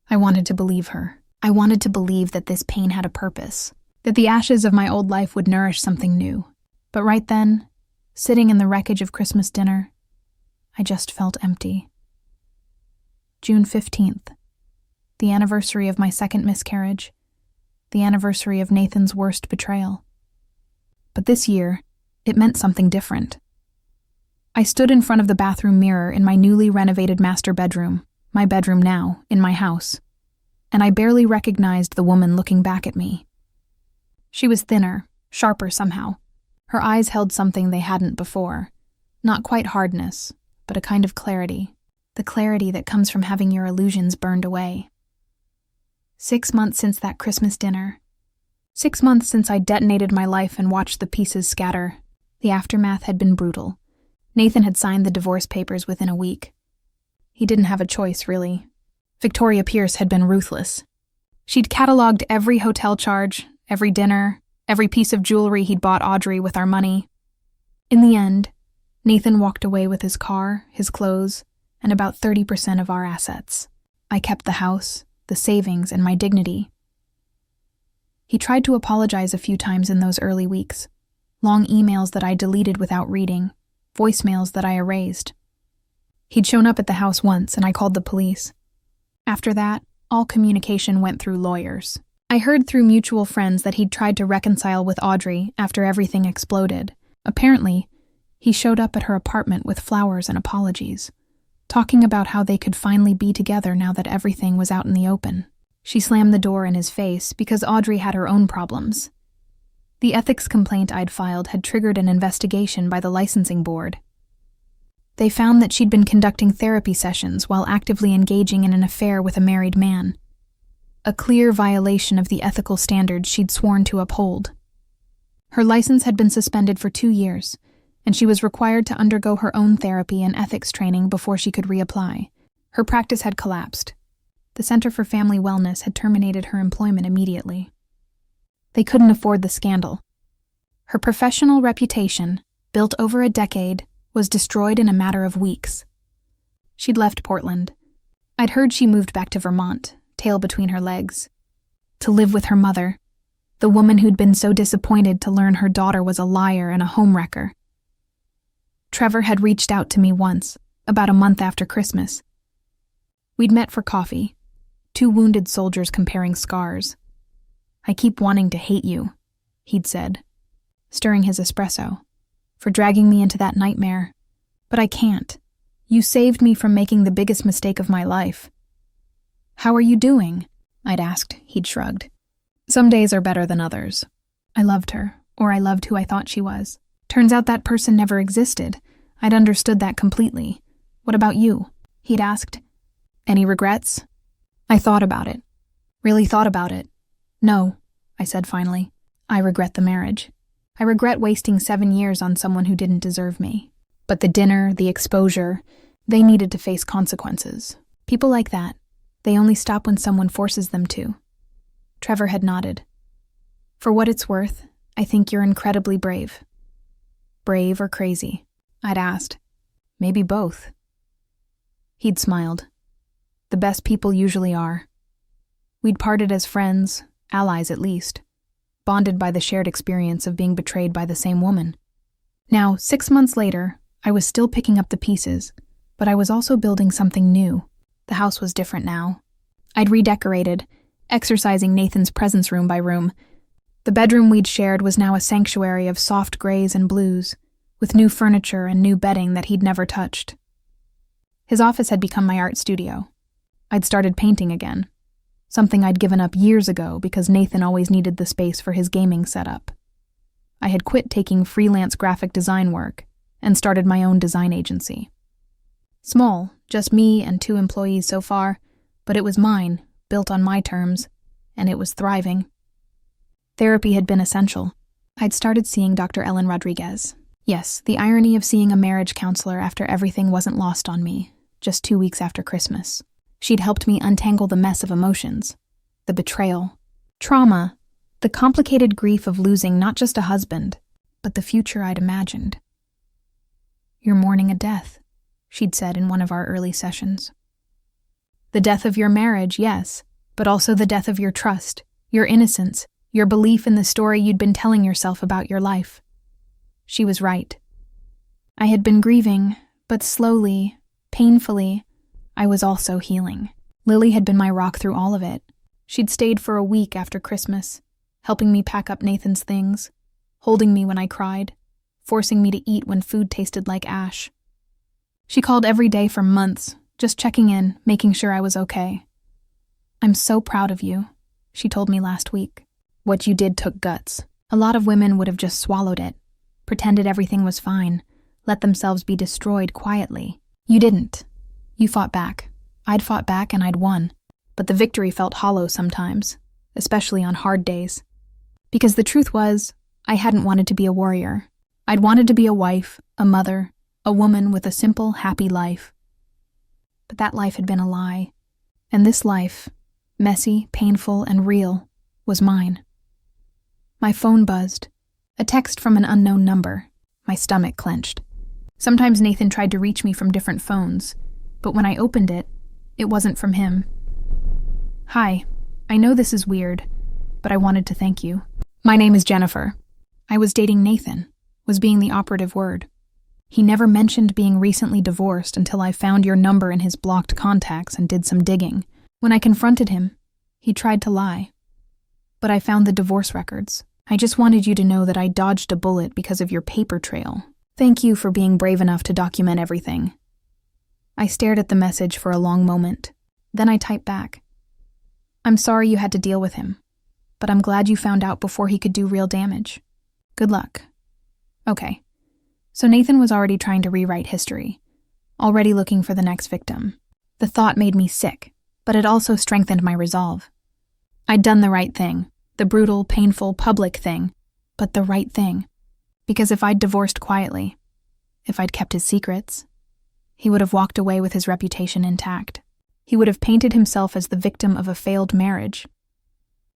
I wanted to believe her. I wanted to believe that this pain had a purpose, that the ashes of my old life would nourish something new. But right then, sitting in the wreckage of Christmas dinner, I just felt empty. June 15th, the anniversary of my second miscarriage, the anniversary of Nathan's worst betrayal. But this year, it meant something different. I stood in front of the bathroom mirror in my newly renovated master bedroom, my bedroom now, in my house, and I barely recognized the woman looking back at me. She was thinner, sharper somehow. Her eyes held something they hadn't before. Not quite hardness, but a kind of clarity. The clarity that comes from having your illusions burned away. 6 months since that Christmas dinner. 6 months since I detonated my life and watched the pieces scatter. The aftermath had been brutal. Nathan had signed the divorce papers within a week. He didn't have a choice, really. Victoria Pierce had been ruthless. She'd cataloged every hotel charge, every dinner, every piece of jewelry he'd bought Audrey with our money. In the end, Nathan walked away with his car, his clothes, and about 30% of our assets. I kept the house, the savings, and my dignity. He tried to apologize a few times in those early weeks. Long emails that I deleted without reading, voicemails that I erased. He'd shown up at the house once, and I called the police. After that, all communication went through lawyers. I heard through mutual friends that he'd tried to reconcile with Audrey after everything exploded. Apparently, he showed up at her apartment with flowers and apologies, talking about how they could finally be together now that everything was out in the open. She slammed the door in his face because Audrey had her own problems. The ethics complaint I'd filed had triggered an investigation by the licensing board. They found that she'd been conducting therapy sessions while actively engaging in an affair with a married man, a clear violation of the ethical standards she'd sworn to uphold. Her license had been suspended for 2 years, and she was required to undergo her own therapy and ethics training before she could reapply. Her practice had collapsed. The Center for Family Wellness had terminated her employment immediately. They couldn't afford the scandal. Her professional reputation, built over a decade, was destroyed in a matter of weeks. She'd left Portland. I'd heard she moved back to Vermont, tail between her legs, to live with her mother, the woman who'd been so disappointed to learn her daughter was a liar and a homewrecker. Trevor had reached out to me once, about a month after Christmas. We'd met for coffee, 2 wounded soldiers comparing scars. "I keep wanting to hate you," he'd said, stirring his espresso, "for dragging me into that nightmare. But I can't. You saved me from making the biggest mistake of my life." "How are you doing?" I'd asked. He'd shrugged. "Some days are better than others. I loved her, or I loved who I thought she was. Turns out that person never existed. I'd understood that completely. What about you?" he'd asked. "Any regrets?" I thought about it. Really thought about it. "No," I said finally. "I regret the marriage. I regret wasting 7 years on someone who didn't deserve me. But the dinner, the exposure, they needed to face consequences. People like that, they only stop when someone forces them to." Trevor had nodded. "For what it's worth, I think you're incredibly brave." "Brave or crazy?" I'd asked. "Maybe both." He'd smiled. "The best people usually are." We'd parted as friends, allies at least, bonded by the shared experience of being betrayed by the same woman. Now, 6 months later, I was still picking up the pieces, but I was also building something new. The house was different now. I'd redecorated, exercising Nathan's presence room by room. The bedroom we'd shared was now a sanctuary of soft grays and blues, with new furniture and new bedding that he'd never touched. His office had become my art studio. I'd started painting again, something I'd given up years ago because Nathan always needed the space for his gaming setup. I had quit taking freelance graphic design work and started my own design agency. Small, just me and 2 employees so far, but it was mine, built on my terms, and it was thriving. Therapy had been essential. I'd started seeing Dr. Ellen Rodriguez. Yes, the irony of seeing a marriage counselor after everything wasn't lost on me, just 2 weeks after Christmas. She'd helped me untangle the mess of emotions, the betrayal, trauma, the complicated grief of losing not just a husband, but the future I'd imagined. "You're mourning a death," she'd said in one of our early sessions. "The death of your marriage, yes, but also the death of your trust, your innocence, your belief in the story you'd been telling yourself about your life." She was right. I had been grieving, but slowly, painfully, I was also healing. Lily had been my rock through all of it. She'd stayed for a week after Christmas, helping me pack up Nathan's things, holding me when I cried, forcing me to eat when food tasted like ash. She called every day for months, just checking in, making sure I was okay. "I'm so proud of you," she told me last week. "What you did took guts. A lot of women would have just swallowed it, pretended everything was fine, let themselves be destroyed quietly. You didn't. You fought back. I'd fought back and I'd won. But the victory felt hollow sometimes, especially on hard days. Because the truth was, I hadn't wanted to be a warrior. I'd wanted to be a wife, a mother, a woman with a simple, happy life. But that life had been a lie. And this life, messy, painful, and real, was mine. My phone buzzed. A text from an unknown number. My stomach clenched. Sometimes Nathan tried to reach me from different phones, but when I opened it, it wasn't from him. "Hi, I know this is weird, but I wanted to thank you. My name is Jennifer. I was dating Nathan, was being the operative word. He never mentioned being recently divorced until I found your number in his blocked contacts and did some digging. When I confronted him, he tried to lie. But I found the divorce records. I just wanted you to know that I dodged a bullet because of your paper trail. Thank you for being brave enough to document everything." I stared at the message for a long moment. Then I typed back, "I'm sorry you had to deal with him, but I'm glad you found out before he could do real damage. Good luck." Okay, so Nathan was already trying to rewrite history, already looking for the next victim. The thought made me sick, but it also strengthened my resolve. I'd done the right thing, the brutal, painful, public thing, but the right thing. Because if I'd divorced quietly, if I'd kept his secrets, he would have walked away with his reputation intact. He would have painted himself as the victim of a failed marriage.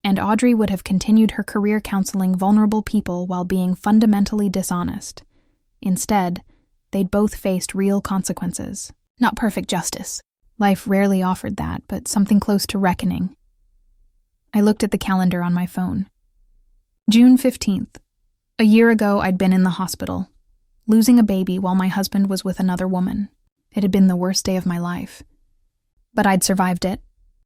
And Audrey would have continued her career counseling vulnerable people while being fundamentally dishonest. Instead, they'd both faced real consequences. Not perfect justice. Life rarely offered that, but something close to reckoning. I looked at the calendar on my phone. June 15th. A year ago, I'd been in the hospital, losing a baby while my husband was with another woman. It had been the worst day of my life. But I'd survived it.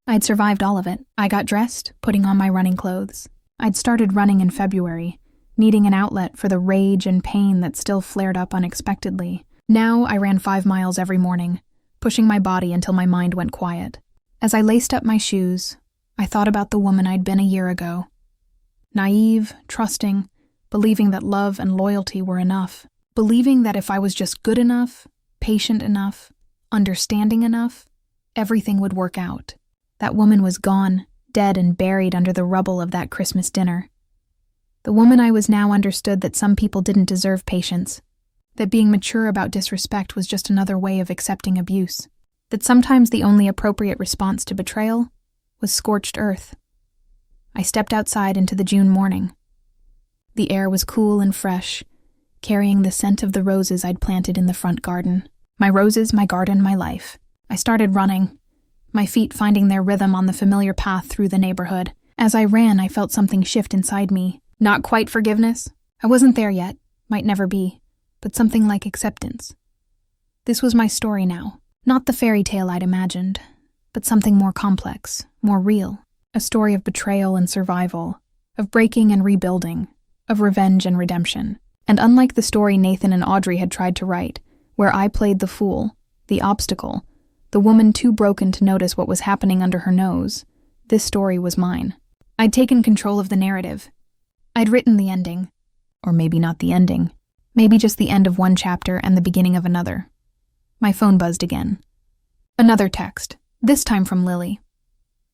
I'd survived all of it. I got dressed, putting on my running clothes. I'd started running in February, needing an outlet for the rage and pain that still flared up unexpectedly. Now I ran 5 miles every morning, pushing my body until my mind went quiet. As I laced up my shoes, I thought about the woman I'd been a year ago. Naive, trusting, believing that love and loyalty were enough. Believing that if I was just good enough, patient enough, understanding enough, everything would work out. That woman was gone, dead and buried under the rubble of that Christmas dinner. The woman I was now understood that some people didn't deserve patience, that being mature about disrespect was just another way of accepting abuse, that sometimes the only appropriate response to betrayal was scorched earth. I stepped outside into the June morning. The air was cool and fresh, carrying the scent of the roses I'd planted in the front garden. My roses, my garden, my life. I started running, my feet finding their rhythm on the familiar path through the neighborhood. As I ran, I felt something shift inside me. Not quite forgiveness. I wasn't there yet, might never be, but something like acceptance. This was my story now. Not the fairy tale I'd imagined, but something more complex, more real. A story of betrayal and survival, of breaking and rebuilding, of revenge and redemption. And unlike the story Nathan and Audrey had tried to write, where I played the fool, the obstacle, the woman too broken to notice what was happening under her nose, this story was mine. I'd taken control of the narrative. I'd written the ending. Or maybe not the ending. Maybe just the end of one chapter and the beginning of another. My phone buzzed again. Another text, this time from Lily.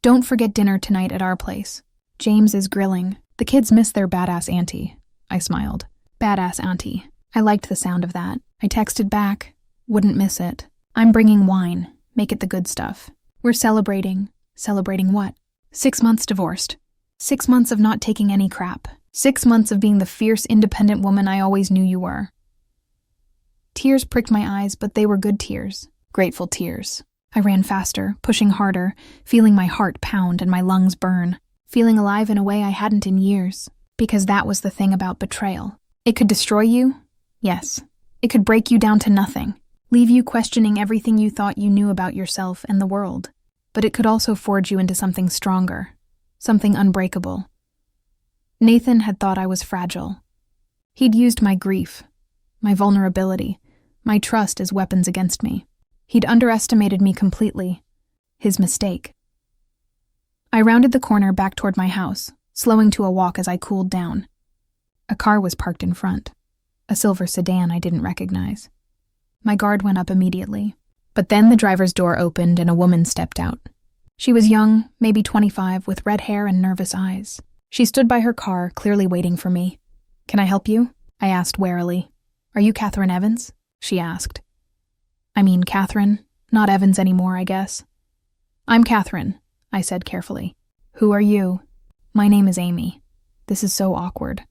"Don't forget dinner tonight at our place. James is grilling. The kids miss their badass auntie." I smiled. Badass auntie. I liked the sound of that. I texted back. Wouldn't miss it. "I'm bringing wine. Make it the good stuff. We're celebrating." Celebrating what? 6 months divorced. 6 months of not taking any crap. 6 months of being the fierce, independent woman I always knew you were. Tears pricked my eyes, but they were good tears. Grateful tears. I ran faster, pushing harder, feeling my heart pound and my lungs burn. Feeling alive in a way I hadn't in years. Because that was the thing about betrayal. It could destroy you? Yes. It could break you down to nothing. Leave you questioning everything you thought you knew about yourself and the world. But it could also forge you into something stronger. Something unbreakable. Nathan had thought I was fragile. He'd used my grief, my vulnerability, my trust as weapons against me. He'd underestimated me completely. His mistake. I rounded the corner back toward my house, slowing to a walk as I cooled down. A car was parked in front. A silver sedan I didn't recognize. My guard went up immediately. But then the driver's door opened and a woman stepped out. She was young, maybe 25, with red hair and nervous eyes. She stood by her car, clearly waiting for me. "Can I help you?" I asked warily. "Are you Katherine Evans?" she asked. I mean Katherine, not Evans anymore, I guess. "I'm Katherine," I said carefully. "Who are you?" "My name is Amy. This is so awkward.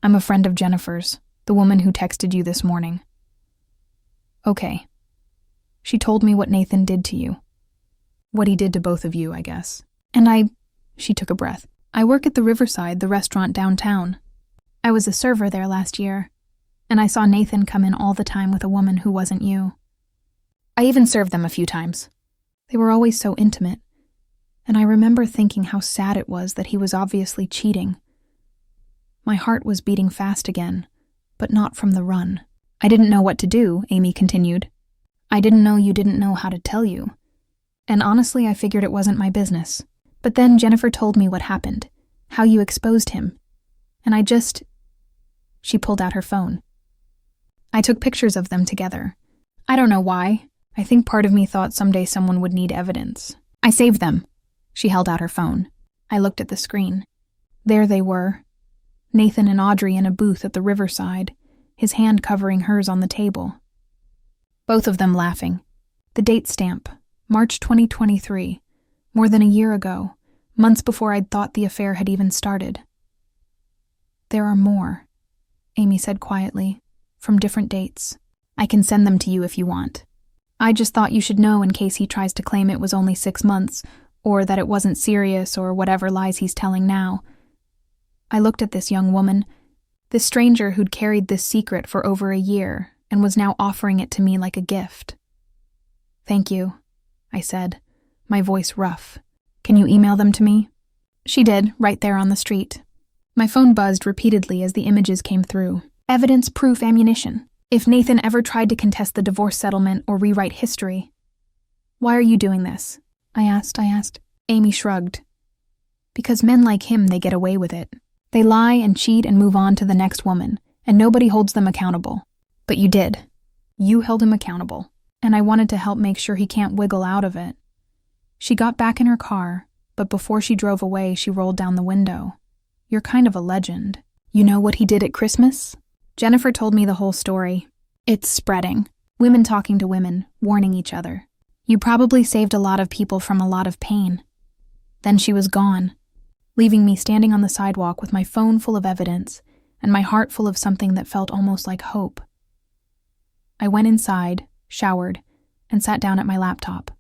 I'm a friend of Jennifer's, the woman who texted you this morning." "Okay." She told me what Nathan did to you. What he did to both of you, I guess. She took a breath. "I work at the Riverside, the restaurant downtown. I was a server there last year, and I saw Nathan come in all the time with a woman who wasn't you. I even served them a few times. They were always so intimate. and I remember thinking how sad it was that he was obviously cheating. My heart was beating fast again, but not from the run. I didn't know what to do, Amy continued. I didn't know you didn't know how to tell you. And honestly, I figured it wasn't my business. But then Jennifer told me what happened, how you exposed him. And She pulled out her phone. I took pictures of them together. I don't know why. I think part of me thought someday someone would need evidence. I saved them. She held out her phone. I looked at the screen. There they were. Nathan and Audrey in a booth at the riverside, his hand covering hers on the table. Both of them laughing. The date stamp, March 2023, more than a year ago, months before I'd thought the affair had even started. There are more, Amy said quietly, from different dates. I can send them to you if you want. I just thought you should know in case he tries to claim it was only 6 months, or that it wasn't serious, or whatever lies he's telling now. I looked at this young woman, this stranger who'd carried this secret for over a year and was now offering it to me like a gift. Thank you, I said, my voice rough. Can you email them to me? She did, right there on the street. My phone buzzed repeatedly as the images came through. Evidence, proof, ammunition. If Nathan ever tried to contest the divorce settlement or rewrite history. Why are you doing this? I asked. Amy shrugged. Because men like him, they get away with it. They lie and cheat and move on to the next woman, and nobody holds them accountable. But you did. You held him accountable, and I wanted to help make sure he can't wiggle out of it. She got back in her car, but before she drove away, she rolled down the window. You're kind of a legend. You know what he did at Christmas? Jennifer told me the whole story. It's spreading. Women talking to women, warning each other. You probably saved a lot of people from a lot of pain. Then she was gone, leaving me standing on the sidewalk with my phone full of evidence and my heart full of something that felt almost like hope. I went inside, showered, and sat down at my laptop.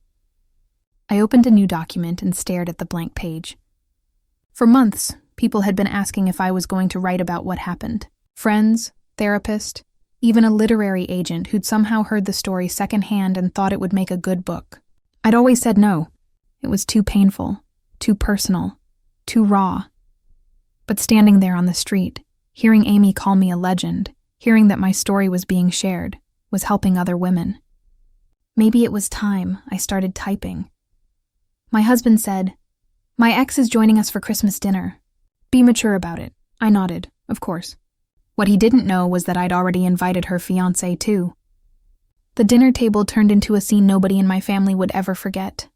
I opened a new document and stared at the blank page. For months, people had been asking if I was going to write about what happened. Friends, therapist, even a literary agent who'd somehow heard the story secondhand and thought it would make a good book. I'd always said no. It was too painful, too personal, too raw. But standing there on the street, hearing Amy call me a legend, hearing that my story was being shared, was helping other women. Maybe it was time I started typing. My husband said, "My ex is joining us for Christmas dinner. Be mature about it." I nodded, of course. What he didn't know was that I'd already invited her fiancé too. The dinner table turned into a scene nobody in my family would ever forget.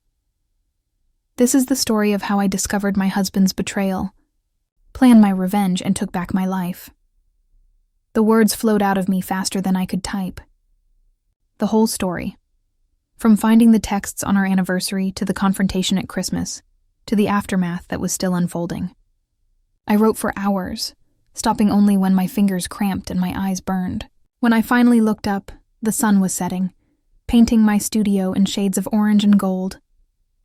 This is the story of how I discovered my husband's betrayal, planned my revenge, and took back my life. The words flowed out of me faster than I could type. The whole story. From finding the texts on our anniversary to the confrontation at Christmas, to the aftermath that was still unfolding. I wrote for hours, stopping only when my fingers cramped and my eyes burned. When I finally looked up, the sun was setting, painting my studio in shades of orange and gold.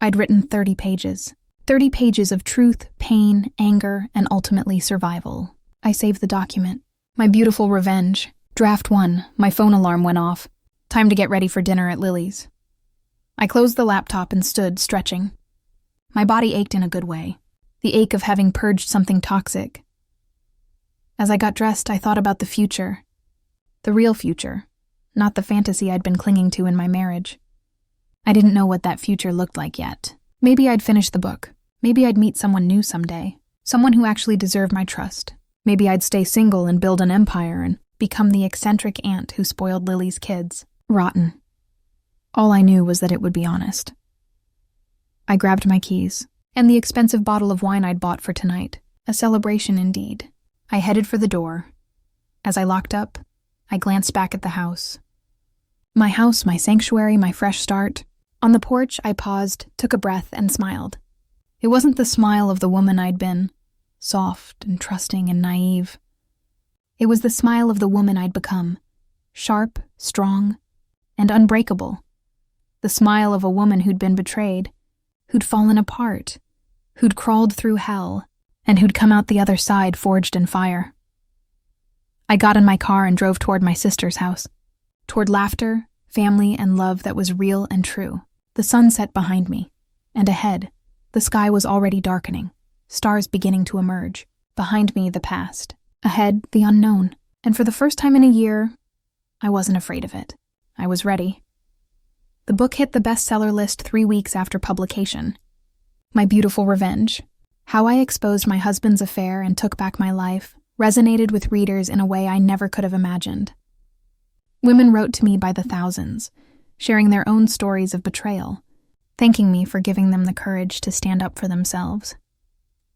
I'd written 30 pages. 30 pages of truth, pain, anger, and ultimately survival. I saved the document. My beautiful revenge. Draft 1. My phone alarm went off. Time to get ready for dinner at Lily's. I closed the laptop and stood, stretching. My body ached in a good way. The ache of having purged something toxic. As I got dressed, I thought about the future. The real future, not the fantasy I'd been clinging to in my marriage. I didn't know what that future looked like yet. Maybe I'd finish the book. Maybe I'd meet someone new someday. Someone who actually deserved my trust. Maybe I'd stay single and build an empire and become the eccentric aunt who spoiled Lily's kids. Rotten. All I knew was that it would be honest. I grabbed my keys and the expensive bottle of wine I'd bought for tonight. A celebration indeed. I headed for the door. As I locked up, I glanced back at the house. My house, my sanctuary, my fresh start. On the porch, I paused, took a breath, and smiled. It wasn't the smile of the woman I'd been, soft and trusting and naive. It was the smile of the woman I'd become, sharp, strong, and unbreakable. The smile of a woman who'd been betrayed, who'd fallen apart, who'd crawled through hell, and who'd come out the other side forged in fire. I got in my car and drove toward my sister's house, toward laughter, family, and love that was real and true. The sun set behind me, and ahead, The sky was already darkening, stars beginning to emerge. Behind me, the past. Ahead, the unknown. And for the first time in a year, I wasn't afraid of it. I was ready. The book hit the bestseller list 3 weeks after publication. My Beautiful Revenge, how I exposed my husband's affair and took back my life, resonated with readers in a way I never could have imagined. Women wrote to me by the thousands, sharing their own stories of betrayal, thanking me for giving them the courage to stand up for themselves.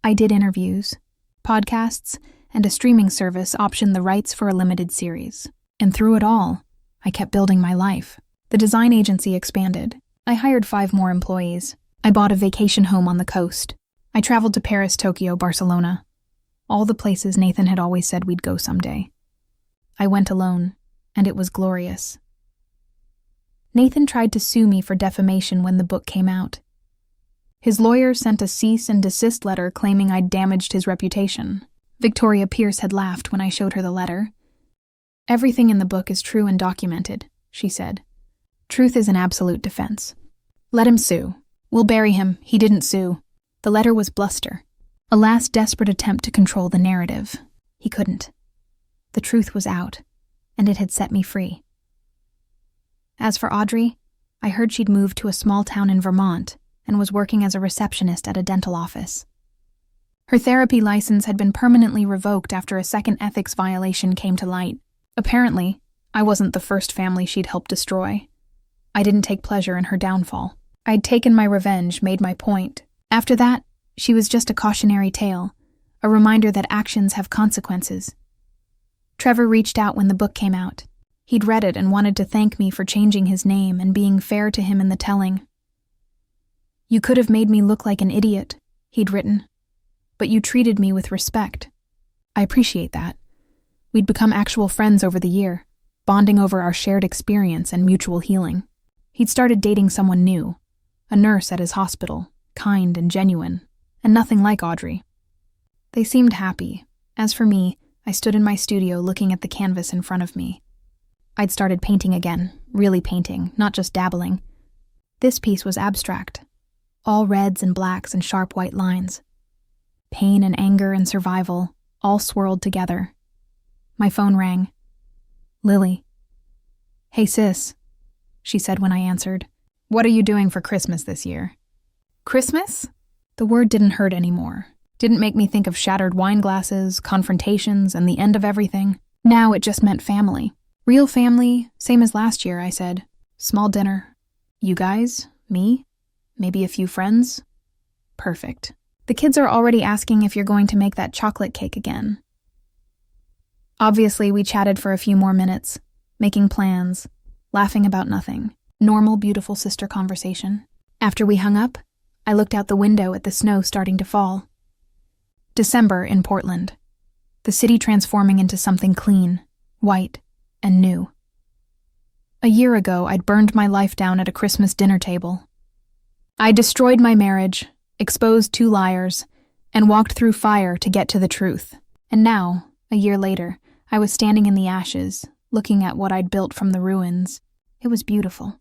I did interviews, podcasts, and a streaming service optioned the rights for a limited series. And through it all, I kept building my life. The design agency expanded. I hired 5 more employees. I bought a vacation home on the coast. I traveled to Paris, Tokyo, Barcelona. All the places Nathan had always said we'd go someday. I went alone, and it was glorious. Nathan tried to sue me for defamation when the book came out. His lawyer sent a cease and desist letter claiming I'd damaged his reputation. Victoria Pierce had laughed when I showed her the letter. "Everything in the book is true and documented," she said. "Truth is an absolute defense. Let him sue. We'll bury him. He didn't sue." The letter was bluster, a last desperate attempt to control the narrative. He couldn't. The truth was out, and it had set me free. As for Audrey, I heard she'd moved to a small town in Vermont and was working as a receptionist at a dental office. Her therapy license had been permanently revoked after a second ethics violation came to light. Apparently, I wasn't the first family she'd helped destroy. I didn't take pleasure in her downfall. I'd taken my revenge, made my point. After that, she was just a cautionary tale, a reminder that actions have consequences. Trevor reached out when the book came out. He'd read it and wanted to thank me for changing his name and being fair to him in the telling. "You could have made me look like an idiot," he'd written, "but you treated me with respect. I appreciate that. We'd become actual friends over the year, bonding over our shared experience and mutual healing." He'd started dating someone new, a nurse at his hospital, kind and genuine, and nothing like Audrey. They seemed happy. As for me, I stood in my studio looking at the canvas in front of me. I'd started painting again, really painting, not just dabbling. This piece was abstract, all reds and blacks and sharp white lines. Pain and anger and survival, all swirled together. My phone rang. "Lily." "Hey sis," she said when I answered. "What are you doing for Christmas this year?" Christmas? The word didn't hurt anymore. Didn't make me think of shattered wine glasses, confrontations, and the end of everything. Now it just meant family. Real family, same as last year, I said. Small dinner. You guys? Me? Maybe a few friends? Perfect. The kids are already asking if you're going to make that chocolate cake again. Obviously, we chatted for a few more minutes, making plans, laughing about nothing. Normal, beautiful sister conversation. After we hung up, I looked out the window at the snow starting to fall. December in Portland. The city transforming into something clean, white, and new. A year ago, I'd burned my life down at a Christmas dinner table. I destroyed my marriage, exposed 2 liars, and walked through fire to get to the truth. And now, a year later, I was standing in the ashes, looking at what I'd built from the ruins. It was beautiful.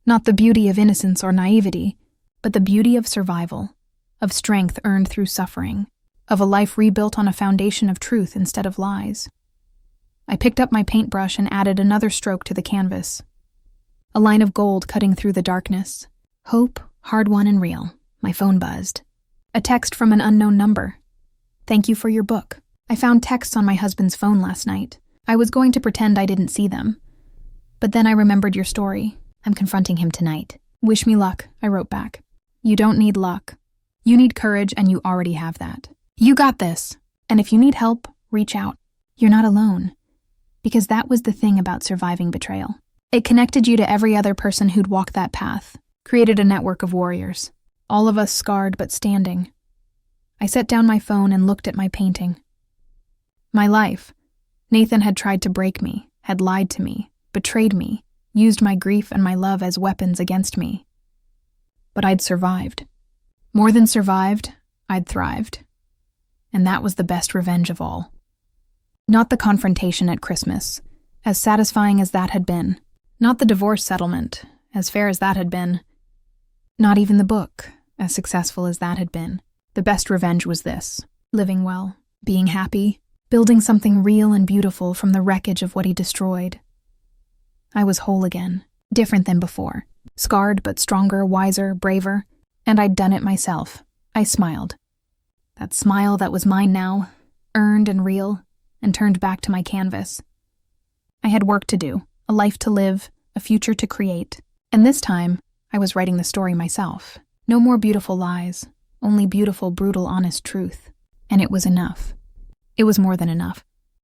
Not the beauty of innocence or naivety, but the beauty of survival, of strength earned through suffering, of a life rebuilt on a foundation of truth instead of lies. I picked up my paintbrush and added another stroke to the canvas. A line of gold cutting through the darkness. Hope, hard-won and real. My phone buzzed. A text from an unknown number. "Thank you for your book. I found texts on my husband's phone last night. I was going to pretend I didn't see them. But then I remembered your story. I'm confronting him tonight. Wish me luck," I wrote back. "You don't need luck. You need courage, and you already have that. You got this. And if you need help, reach out. You're not alone." Because that was the thing about surviving betrayal. It connected you to every other person who'd walked that path, created a network of warriors. All of us scarred but standing. I set down my phone and looked at my painting. My life. Nathan had tried to break me, had lied to me, betrayed me, used my grief and my love as weapons against me. But I'd survived. More than survived, I'd thrived. And that was the best revenge of all. Not the confrontation at Christmas, as satisfying as that had been. Not the divorce settlement, as fair as that had been. Not even the book, as successful as that had been. The best revenge was this: living well, being happy, building something real and beautiful from the wreckage of what he destroyed. I was whole again, different than before, scarred but stronger, wiser, braver, and I'd done it myself. I smiled. That smile that was mine now, earned and real, and turned back to my canvas. I had work to do, a life to live, a future to create, and this time I was writing the story myself. No more beautiful lies, only beautiful, brutal, honest truth. And it was enough. It was more than enough.